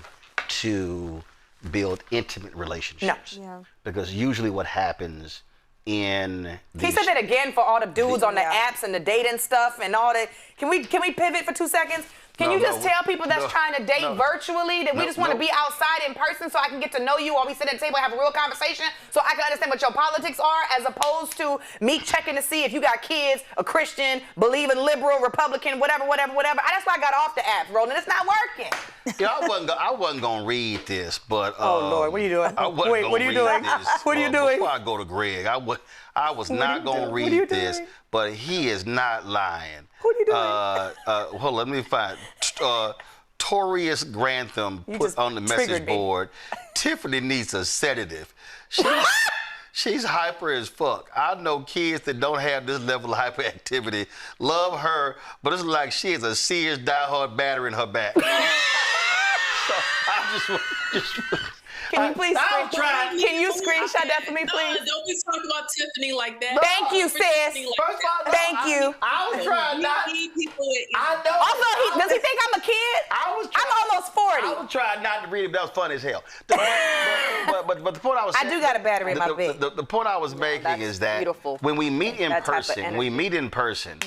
to build intimate relationships. No. Yeah. Because usually what happens in he said that again for all the dudes on the apps and the dating stuff and all that. Can we pivot for 2 seconds? Can you just tell people that's trying to date virtually that we just want to be outside in person so I can get to know you while we sit at the table and have a real conversation so I can understand what your politics are, as opposed to me checking to see if you got kids, a Christian, believing liberal, Republican, whatever. That's why I got off the app, Roland. It's not working. Yeah, I wasn't gonna read this, but oh Lord, what are you doing? Wait, what are you doing? What are you doing? Before I go to Greg, I was not gonna read this, but he is not lying. What are you doing? Hold on, let me find. Torius Grantham put on the message board, Tiffany needs a sedative. She's hyper as fuck. I know kids that don't have this level of hyperactivity. Love her, but it's like she has a serious diehard battery in her back. So Can you please I'll try. Can you screenshot that for me, please? Don't be talking about Tiffany like that. Thank you, sis. First of all, no, Thank you. I was trying not. need people with I know. Also, does he think I'm a kid? I'm almost 40. I was trying not to read it, but that was funny as hell. But the point I was saying, I do got a battery in my bed. The point I was making is that beautiful. when we meet in That type of person,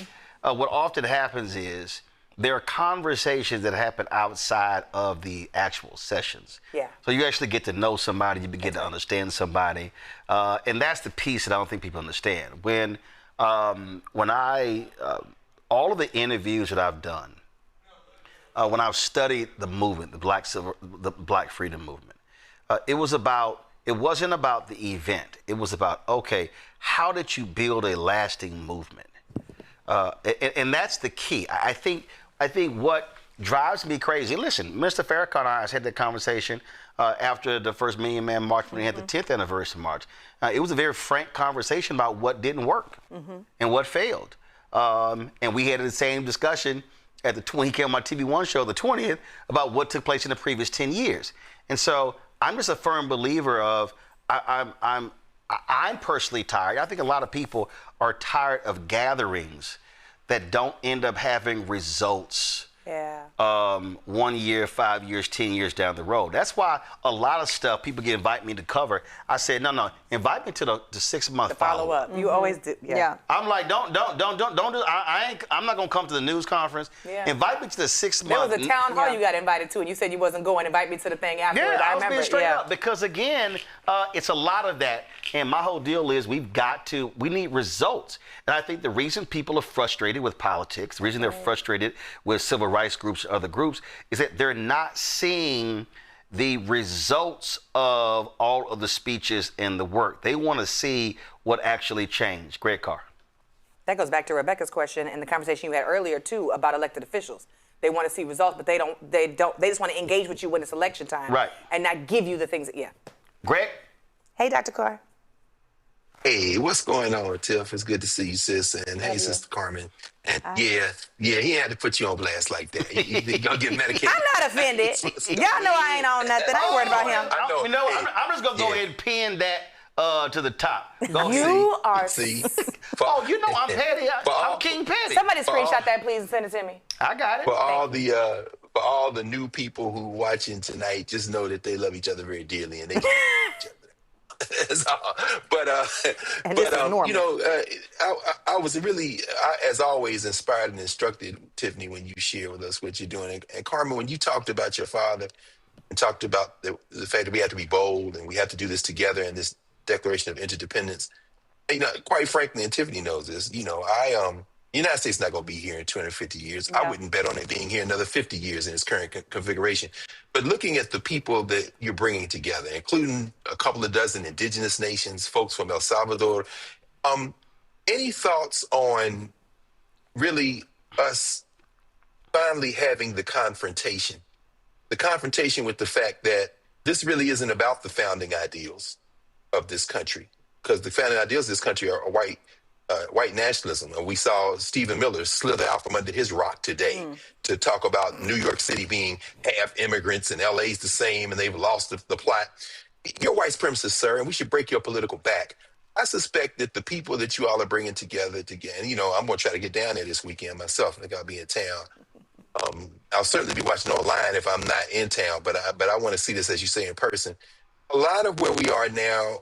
what often happens is there are conversations that happen outside of the actual sessions. Yeah. So you actually get to know somebody, you begin to understand somebody, and that's the piece that I don't think people understand. When I all of the interviews that I've done, when I've studied the movement, the Black Freedom Movement, it wasn't about the event. It was about, okay, how did you build a lasting movement? And that's the key. I think what drives me crazy. Listen, Mr. Farrakhan and I had that conversation after the first Million Man March when we had the 10th anniversary march. It was a very frank conversation about what didn't work and what failed. And we had the same discussion at when he came on my TV One show, the 20th, about what took place in the previous 10 years. And so I'm just a firm believer of I'm personally tired. I think a lot of people are tired of gatherings that don't end up having results. Yeah. 1 year, 5 years, 10 years down the road. That's why a lot of stuff people invite me to cover. I said, no, invite me to the 6-month follow-up. You always do. Yeah. I'm like, don't do. I'm not gonna come to the news conference. Yeah. Invite me to the 6-month. There was a town hall you got invited to, and you said you wasn't going. Invite me to the thing afterwards. Yeah, I I was remember. being straight up because again, it's a lot of that. And my whole deal is we need results. And I think the reason people are frustrated with politics, the reason they're frustrated with civil rights groups or other groups, is that they're not seeing the results of all of the speeches and the work. They want to see what actually changed. Greg Carr. That goes back to Rebecca's question and the conversation you had earlier too about elected officials. They want to see results, but they just want to engage with you when it's election time. Right. And not give you the things Greg? Hey, Dr. Carr. Hey, what's going on, Tiff? It's good to see you, sis. And hey, Sister Carmen. And yeah, he had to put you on blast like that. He gonna get medicated. I'm not offended. Y'all know I ain't on nothing. I ain't worried about him. I know. You know, Hey, I'm just gonna go ahead and pin that to the top. Go You are. See, Oh, you know I'm petty. I'm King Petty. Somebody screenshot that, please, and send it to me. I got it. for all the new people who watching tonight, just know that they love each other very dearly and they each other. That's all. But you know, I was really, as always, inspired and instructed, Tiffany, when you share with us what you're doing. And Carmen, when you talked about your father and talked about the fact that we have to be bold and we have to do this together in this Declaration of Interdependence, you know, quite frankly, and Tiffany knows this, you know, the United States is not going to be here in 250 years. Yeah. I wouldn't bet on it being here another 50 years in its current configuration. But looking at the people that you're bringing together, including a couple of dozen indigenous nations, folks from El Salvador, any thoughts on really us finally having the confrontation with the fact that this really isn't about the founding ideals of this country, because the founding ideals of this country are white nationalism. And we saw Stephen Miller slither out from under his rock today to talk about New York City being half immigrants and LA's the same and they've lost the plot. You're white supremacist, sir, and we should break your political back. I suspect that the people that you all are bringing together, and you know, I'm going to try to get down there this weekend myself. I think I'll be in town. I'll certainly be watching online if I'm not in town, but I want to see this, as you say, in person. A lot of where we are now,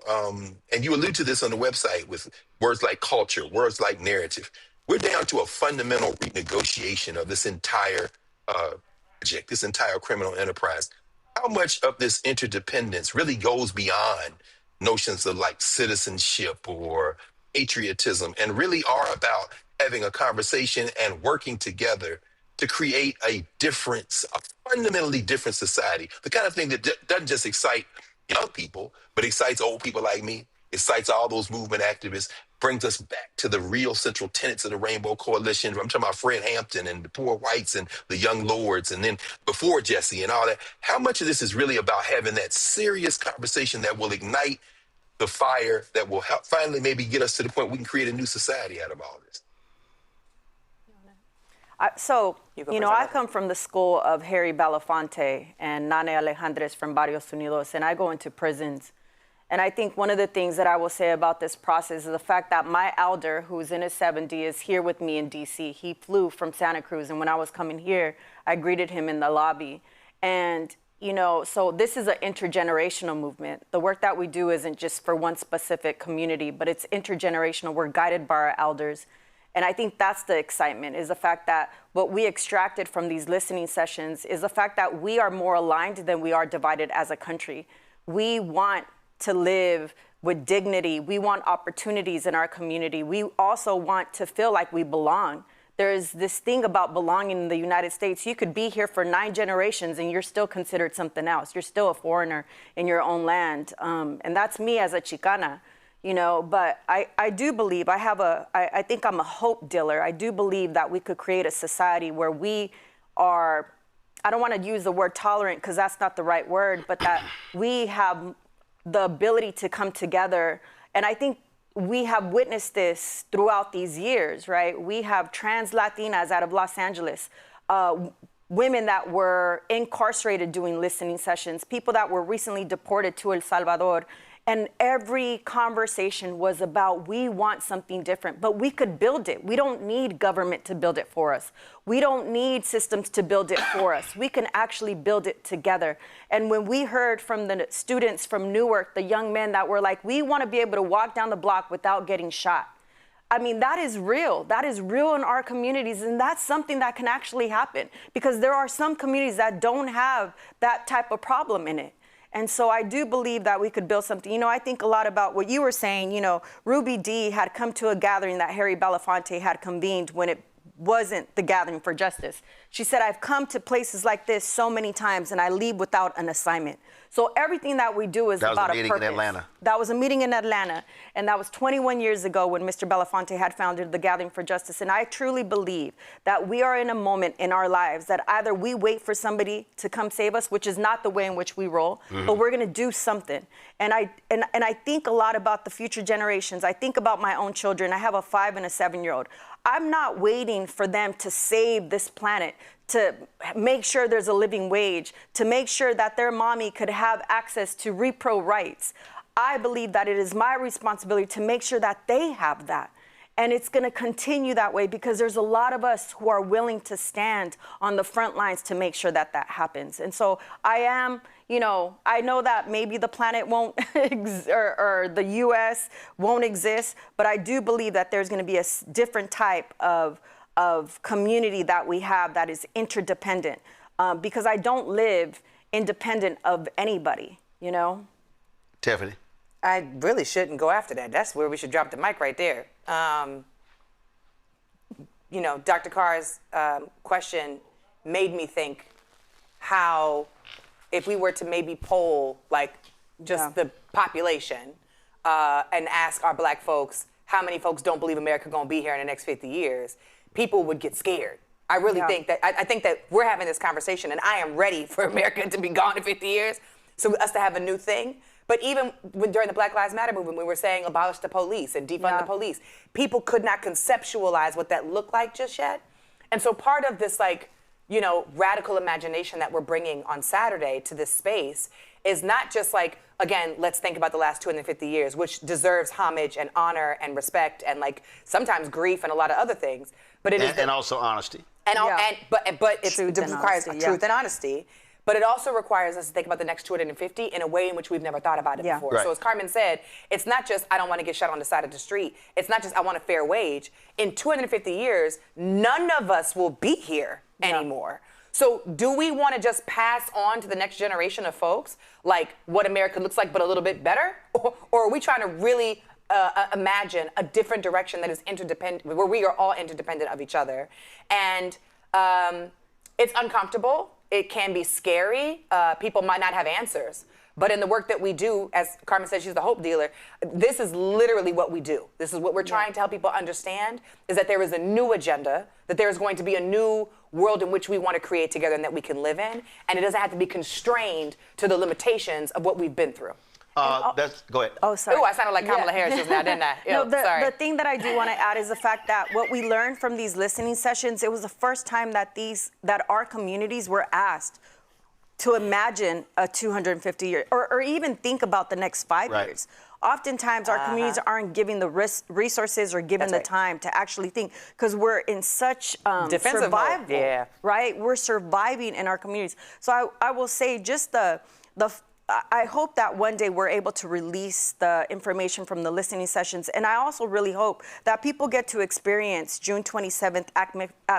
and you allude to this on the website with words like culture, words like narrative, we're down to a fundamental renegotiation of this entire project, this entire criminal enterprise. How much of this interdependence really goes beyond notions of like citizenship or patriotism and really are about having a conversation and working together to create a fundamentally different society, the kind of thing that doesn't just excite young people, but excites old people like me, excites all those movement activists, brings us back to the real central tenets of the Rainbow Coalition. I'm talking about Fred Hampton and the poor whites and the young lords, and then before Jesse and all that. How much of this is really about having that serious conversation that will ignite the fire, that will help finally maybe get us to the point we can create a new society out of all this? You know, I come from the school of Harry Belafonte and Nane Alejandres from Barrios Unidos, and I go into prisons. And I think one of the things that I will say about this process is the fact that my elder, who's in his 70s, is here with me in D.C. He flew from Santa Cruz, and when I was coming here, I greeted him in the lobby. And, you know, so this is an intergenerational movement. The work that we do isn't just for one specific community, but it's intergenerational. We're guided by our elders. And I think that's the excitement, is the fact that what we extracted from these listening sessions is the fact that we are more aligned than we are divided as a country. We want to live with dignity. We want opportunities in our community. We also want to feel like we belong. There's this thing about belonging in the United States. You could be here for 9 generations and you're still considered something else. You're still a foreigner in your own land. And that's me as a Chicana, you know, but I do believe, I think I'm a hope dealer. I do believe that we could create a society where we are, I don't want to use the word tolerant because that's not the right word, but that we have the ability to come together. And I think we have witnessed this throughout these years, right? We have trans Latinas out of Los Angeles, women that were incarcerated doing listening sessions, people that were recently deported to El Salvador. And every conversation was about, we want something different, but we could build it. We don't need government to build it for us. We don't need systems to build it for us. We can actually build it together. And when we heard from the students from Newark, the young men that were like, we want to be able to walk down the block without getting shot. I mean, that is real. That is real in our communities. And that's something that can actually happen because there are some communities that don't have that type of problem in it. And so I do believe that we could build something. You know, I think a lot about what you were saying. You know, Ruby Dee had come to a gathering that Harry Belafonte had convened when it wasn't the Gathering for Justice. She said, I've come to places like this so many times and I leave without an assignment. So everything that we do is about a purpose. That was a meeting in Atlanta. That was a meeting in Atlanta. And that was 21 years ago when Mr. Belafonte had founded the Gathering for Justice. And I truly believe that we are in a moment in our lives that either we wait for somebody to come save us, which is not the way in which we roll, but we're going to do something. And I think a lot about the future generations. I think about my own children. I have a 5 and a 7-year-old. I'm not waiting for them to save this planet, to make sure there's a living wage, to make sure that their mommy could have access to repro rights. I believe that it is my responsibility to make sure that they have that. And it's going to continue that way because there's a lot of us who are willing to stand on the front lines to make sure that that happens. And so I am, you know, I know that maybe the planet won't or the U.S. won't exist, but I do believe that there's going to be a different type of community that we have that is interdependent because I don't live independent of anybody, you know? Tiffany. I really shouldn't go after that. That's where we should drop the mic right there. You know, Dr. Carr's question made me think how if we were to maybe poll like just the population and ask our black folks how many folks don't believe America gonna be here in the next 50 years, people would get scared. I really think that, I think that we're having this conversation and I am ready for America to be gone in 50 years, so us to have a new thing. But even during the Black Lives Matter movement, we were saying abolish the police and defund the police. People could not conceptualize what that looked like just yet. And so part of this, like, you know, radical imagination that we're bringing on Saturday to this space is not just like, again, let's think about the last 250 years, which deserves homage and honor and respect and like sometimes grief and a lot of other things. But it is and also honesty. But it requires truth and honesty. But it also requires us to think about the next 250 in a way in which we've never thought about it before. Right. So as Carmen said, it's not just I don't want to get shot on the side of the street. It's not just I want a fair wage. In 250 years, none of us will be here anymore. So do we want to just pass on to the next generation of folks like what America looks like but a little bit better? Or are we trying to really imagine a different direction that is interdependent, where we are all interdependent of each other? And it's uncomfortable. It can be scary. People might not have answers. But in the work that we do, as Carmen said, she's the hope dealer, this is literally what we do. This is what we're trying to help people understand, is that there is a new agenda, that there is going to be a new world in which we want to create together and that we can live in. And it doesn't have to be constrained to the limitations of what we've been through. Go ahead. Oh, sorry. Ooh, I sounded like Kamala Harris just now, didn't I? No, Ew, sorry. the thing that I do want to add is the fact that what we learned from these listening sessions, it was the first time that our communities were asked to imagine a 250-year, or even think about the next 5 years. Oftentimes, our communities aren't giving the resources or given the time to actually think, because we're in such defensive survival, mode. right? We're surviving in our communities. So I will say just I hope that one day we're able to release the information from the listening sessions. And I also really hope that people get to experience June 27th at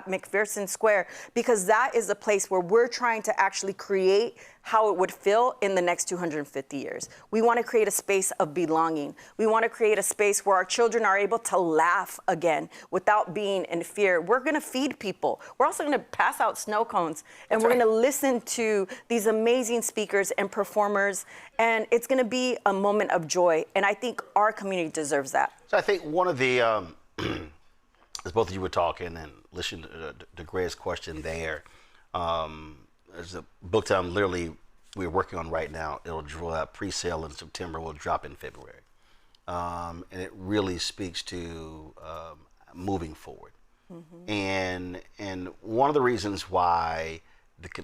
McPherson Square, because that is a place where we're trying to actually create how it would feel in the next 250 years. We want to create a space of belonging. We want to create a space where our children are able to laugh again without being in fear. We're going to feed people. We're also going to pass out snow cones, and we're going to listen to these amazing speakers and performers, and it's going to be a moment of joy, and I think our community deserves that. So I think one of the, as both of you were talking and listening to Greg's question there, there's a book that we're working on right now. It'll draw out pre-sale in September, will drop in February. And it really speaks to moving forward. And one of the reasons why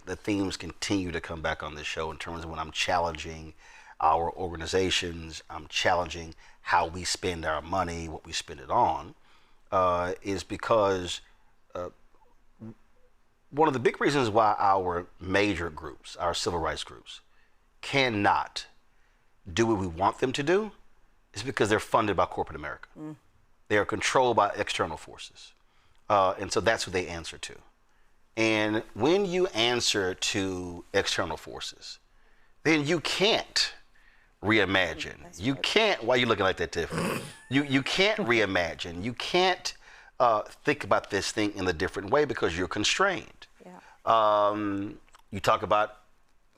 the themes continue to come back on this show in terms of when I'm challenging our organizations, I'm challenging how we spend our money, what we spend it on, is because one of the big reasons why our major groups, our civil rights groups, cannot do what we want them to do is because they're funded by corporate America. They are controlled by external forces. And so that's who they answer to. And when you answer to external forces, then you can't reimagine. You can't, why are you looking like that, Tiffany? You can't reimagine. You can't think about this thing in a different way because you're constrained. You talk about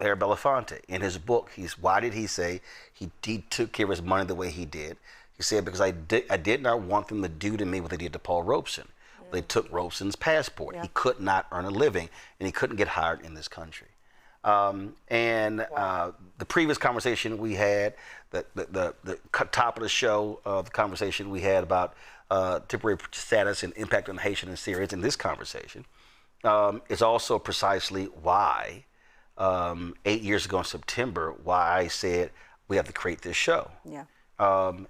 Harry Belafonte in his book. Why did he say he took care of his money the way he did? He said, because I did not want them to do to me what they did to Paul Robeson. They took Robeson's passport. He could not earn a living, and he couldn't get hired in this country. The previous conversation we had, the top of the show, the conversation we had about temporary status and impact on Haitian and Syrians in this conversation, is also precisely why 8 years ago in September, why I said we have to create this show.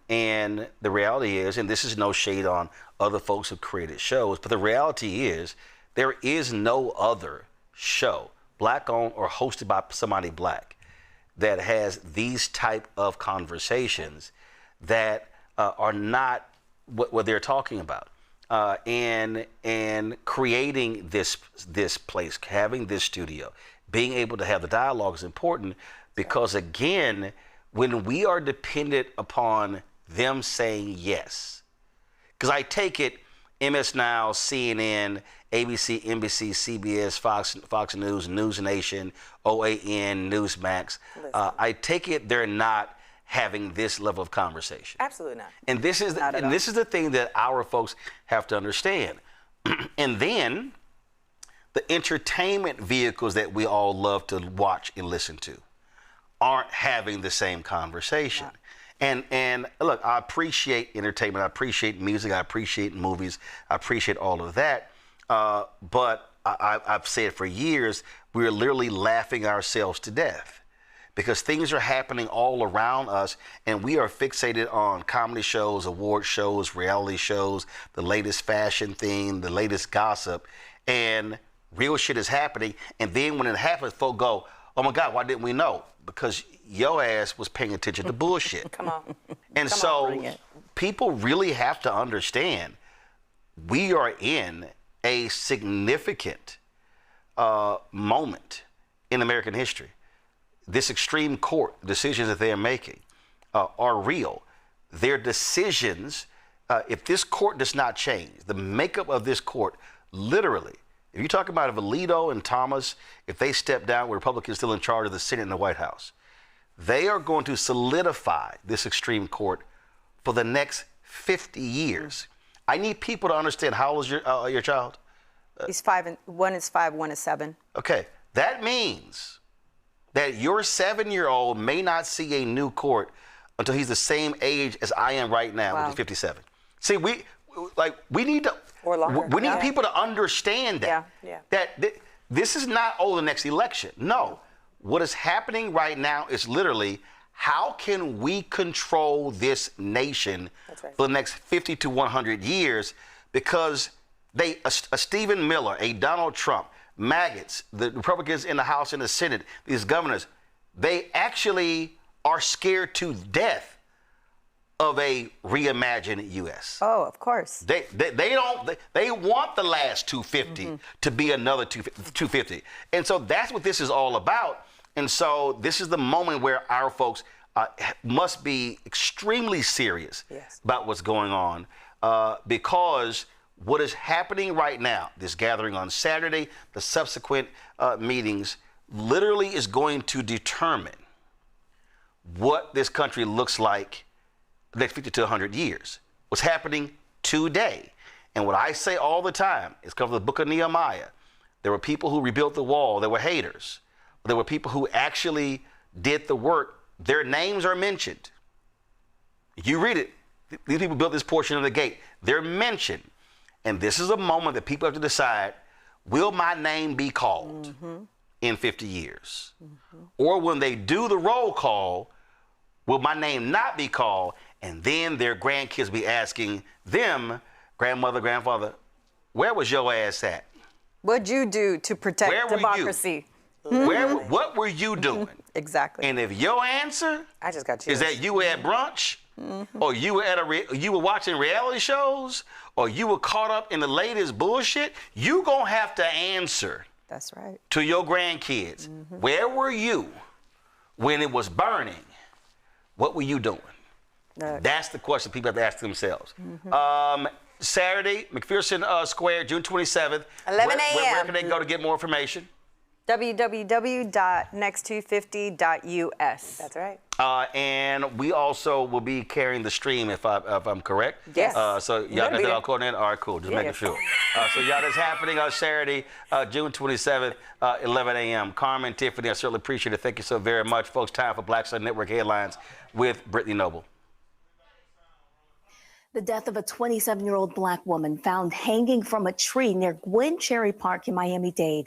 And the reality is, and this is no shade on other folks who created shows, but the reality is there is no other show, Black-owned or hosted by somebody Black, that has these type of conversations that are not what they're talking about. And creating this place, having this studio, being able to have the dialogue is important because, again, when we are dependent upon them saying yes, because I take it MS Now, CNN, ABC, NBC, CBS, Fox News, News Nation, OAN, Newsmax, I take it they're not having this level of conversation. Absolutely not. And this is the thing that our folks have to understand. And then the entertainment vehicles that we all love to watch and listen to aren't having the same conversation. And look, I appreciate entertainment, I appreciate music, I appreciate movies, I appreciate all of that. But I've said for years, we're literally laughing ourselves to death because things are happening all around us and we are fixated on comedy shows, award shows, reality shows, the latest fashion thing, the latest gossip, and real shit is happening. And then when it happens, folks go, oh my God, why didn't we know? Because your ass was paying attention to bullshit. Come on. And so people really have to understand we are in a significant moment in American history. This extreme court decisions that they are making are real. Their decisions, if this court does not change, the makeup of this court, literally, if you talk about if Alito and Thomas, if they step down with Republicans still in charge of the Senate and the White House, they are going to solidify this extreme court for the next 50 years. I need people to understand, how old is your child? He's 5, and one is 5, one is 7. Okay, that means that your 7-year-old may not see a new court until he's the same age as I am right now, which is 57. See, we need to, Or longer. we need people to understand that. That this is not, the next election. No. What is happening right now is literally, how can we control this nation for the next 50 to 100 years? Because a Stephen Miller, a Donald Trump, maggots, the Republicans in the House and the Senate, these governors, they actually are scared to death of a reimagined U.S. Oh, of course. They want the last 250 to be another 250. And so that's what this is all about. And so this is the moment where our folks must be extremely serious about what's going on, because what is happening right now, this gathering on Saturday, the subsequent meetings, literally is going to determine what this country looks like the next 50 to 100 years. What's happening today. And what I say all the time is come from the book of Nehemiah. There were people who rebuilt the wall. There were haters. There were people who actually did the work. Their names are mentioned. You read it. These people built this portion of the gate. They're mentioned. And this is a moment that people have to decide, will my name be called in 50 years? Or when they do the roll call, will my name not be called? And then their grandkids be asking them, grandmother, grandfather, where was your ass at? What'd you do to protect democracy? What were you doing? Exactly. And if your answer is that you were at brunch, or you were you were watching reality shows, or you were caught up in the latest bullshit, you gonna have to answer. That's right. To your grandkids. Where were you when it was burning? What were you doing? That's the question people have to ask themselves. Saturday, McPherson Square, June 27th. 11 a.m. Where can they go to get more information? www.next250.us. That's right. And we also will be carrying the stream, if I'm correct. Yes. So y'all got that all coordinated? All right, cool. Just making sure. So y'all, that's happening on Saturday, June 27th, 11 a.m. Carmen, Tiffany, I certainly appreciate it. Thank you so very much, folks. Time for Black Sun Network Headlines with Brittany Noble. The death of a 27-year-old Black woman found hanging from a tree near Gwen Cherry Park in Miami-Dade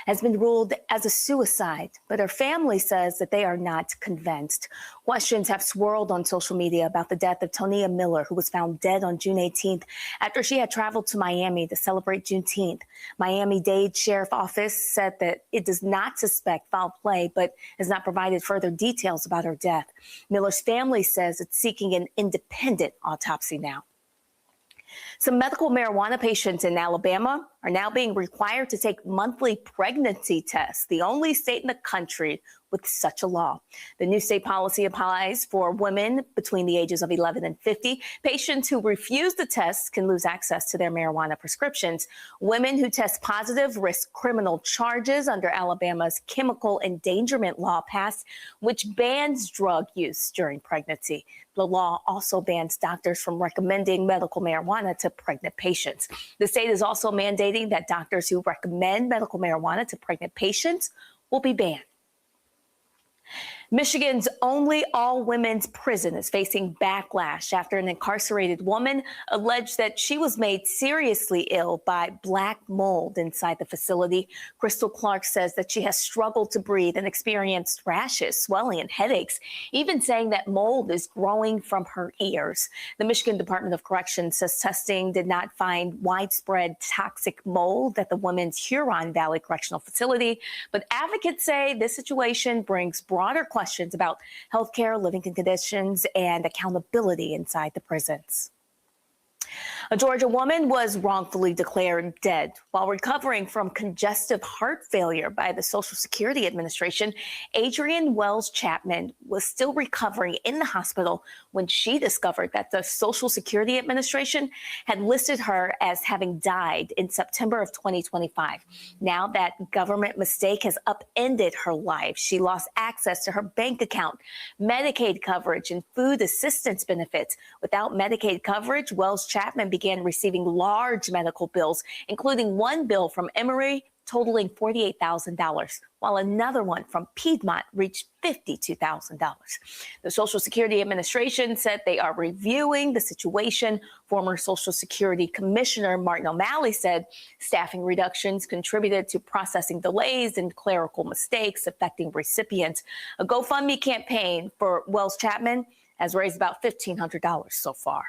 has been ruled as a suicide, but her family says that they are not convinced. Questions have swirled on social media about the death of Tonia Miller, who was found dead on June 18th after she had traveled to Miami to celebrate Juneteenth. Miami-Dade Sheriff Office said that it does not suspect foul play, but has not provided further details about her death. Miller's family says it's seeking an independent autopsy now. Some medical marijuana patients in Alabama are now being required to take monthly pregnancy tests, the only state in the country with such a law. The new state policy applies for women between the ages of 11 and 50. Patients who refuse the tests can lose access to their marijuana prescriptions. Women who test positive risk criminal charges under Alabama's chemical endangerment law passed, which bans drug use during pregnancy. The law also bans doctors from recommending medical marijuana to pregnant patients. The state is also mandating that doctors who recommend medical marijuana to pregnant patients will be banned. Michigan's only all-women's prison is facing backlash after an incarcerated woman alleged that she was made seriously ill by black mold inside the facility. Crystal Clark says that she has struggled to breathe and experienced rashes, swelling, and headaches, even saying that mold is growing from her ears. The Michigan Department of Corrections says testing did not find widespread toxic mold at the women's Huron Valley Correctional Facility, but advocates say this situation brings broader questions about healthcare, living conditions, and accountability inside the prisons. A Georgia woman was wrongfully declared dead while recovering from congestive heart failure by the Social Security Administration. Adrienne Wells Chapman was still recovering in the hospital when she discovered that the Social Security Administration had listed her as having died in September of 2025. Now that government mistake has upended her life. She lost access to her bank account, Medicaid coverage, and food assistance benefits. Without Medicaid coverage, Wells Chapman began receiving large medical bills, including one bill from Emory totaling $48,000, while another one from Piedmont reached $52,000. The Social Security Administration said they are reviewing the situation. Former Social Security Commissioner Martin O'Malley said staffing reductions contributed to processing delays and clerical mistakes affecting recipients. A GoFundMe campaign for Wells Chapman has raised about $1,500 so far.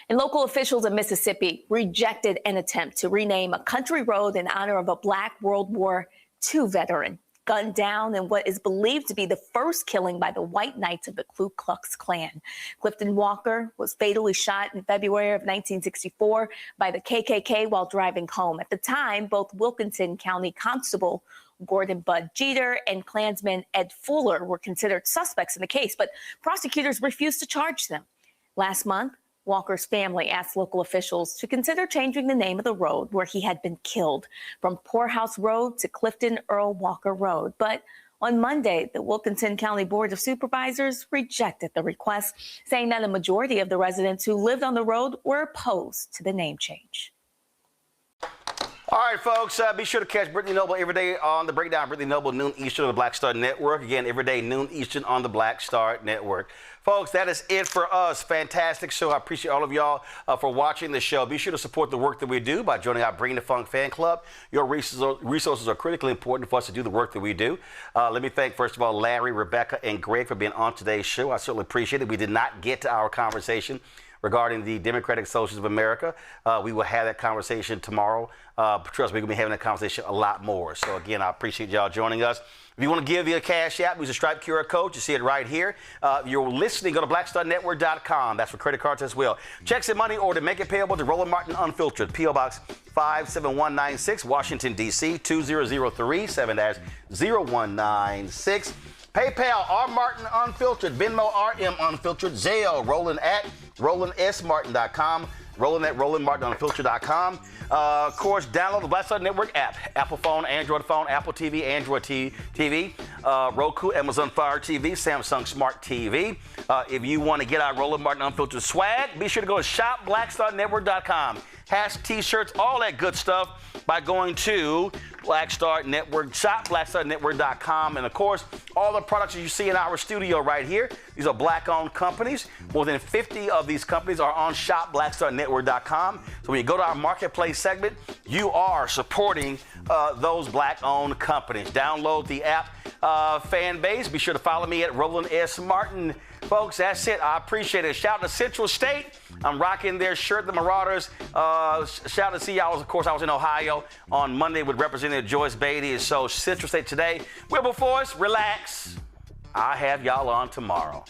And local officials in Mississippi rejected an attempt to rename a country road in honor of a Black World War II veteran gunned down in what is believed to be the first killing by the White Knights of the Ku Klux Klan. Clifton Walker was fatally shot in February of 1964 by the KKK while driving home. At the time, both Wilkinson County Constable Gordon Bud Jeter and Klansman Ed Fuller were considered suspects in the case, but prosecutors refused to charge them. Last month, Walker's family asked local officials to consider changing the name of the road where he had been killed from Poorhouse Road to Clifton Earl Walker Road. But on Monday, the Wilkinson County Board of Supervisors rejected the request, saying that a majority of the residents who lived on the road were opposed to the name change. All right, folks, be sure to catch Brittany Noble every day on the Breakdown. Brittany Noble, noon Eastern on the Black Star Network. Again, every day, noon Eastern on the Black Star Network. Folks, that is it for us. Fantastic show. I appreciate all of y'all for watching the show. Be sure to support the work that we do by joining our Bring the Funk fan club. Your resources are critically important for us to do the work that we do. Let me thank, first of all, Larry, Rebecca, and Greg for being on today's show. I certainly appreciate it. We did not get to our conversation regarding the Democratic Socialists of America. We will have that conversation tomorrow. Trust me, we're going to be having that conversation a lot more. So, again, I appreciate y'all joining us. If you want to give via Cash App, use a Stripe QR code. You see it right here. If you're listening, go to blackstarnetwork.com. That's for credit cards as well. Checks and money order, make it payable to Roland Martin Unfiltered, P.O. Box 57196, Washington, D.C. 2003 7-0196. PayPal, R. Martin Unfiltered, Venmo, RM Unfiltered, Zelle, Roland at RolandSMartin.com, Roland at RolandMartinUnfiltered.com. Of course, download the Black Star Network app, Apple phone, Android phone, Apple TV, Android TV, Roku, Amazon Fire TV, Samsung Smart TV. If you want to get our Roland Martin Unfiltered swag, be sure to go to shopblackstarnetwork.com. Hats, t-shirts, all that good stuff by going to Black Star Network, shop blackstarnetwork.com. And of course, all the products that you see in our studio right here, these are Black-owned companies. More than 50 of these companies are on shopblackstarnetwork.com. So when you go to our marketplace segment, you are supporting those Black-owned companies. Download the app, fan base. Be sure to follow me at Roland S. Martin. Folks, that's it. I appreciate it. Shout out to Central State. I'm rocking their shirt, the Marauders. Shout out to see y'all. Of course, I was in Ohio on Monday with Representative Joyce Beatty. So Central State today. Well, before us, relax. I'll have y'all on tomorrow.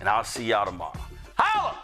And I'll see y'all tomorrow. Holla!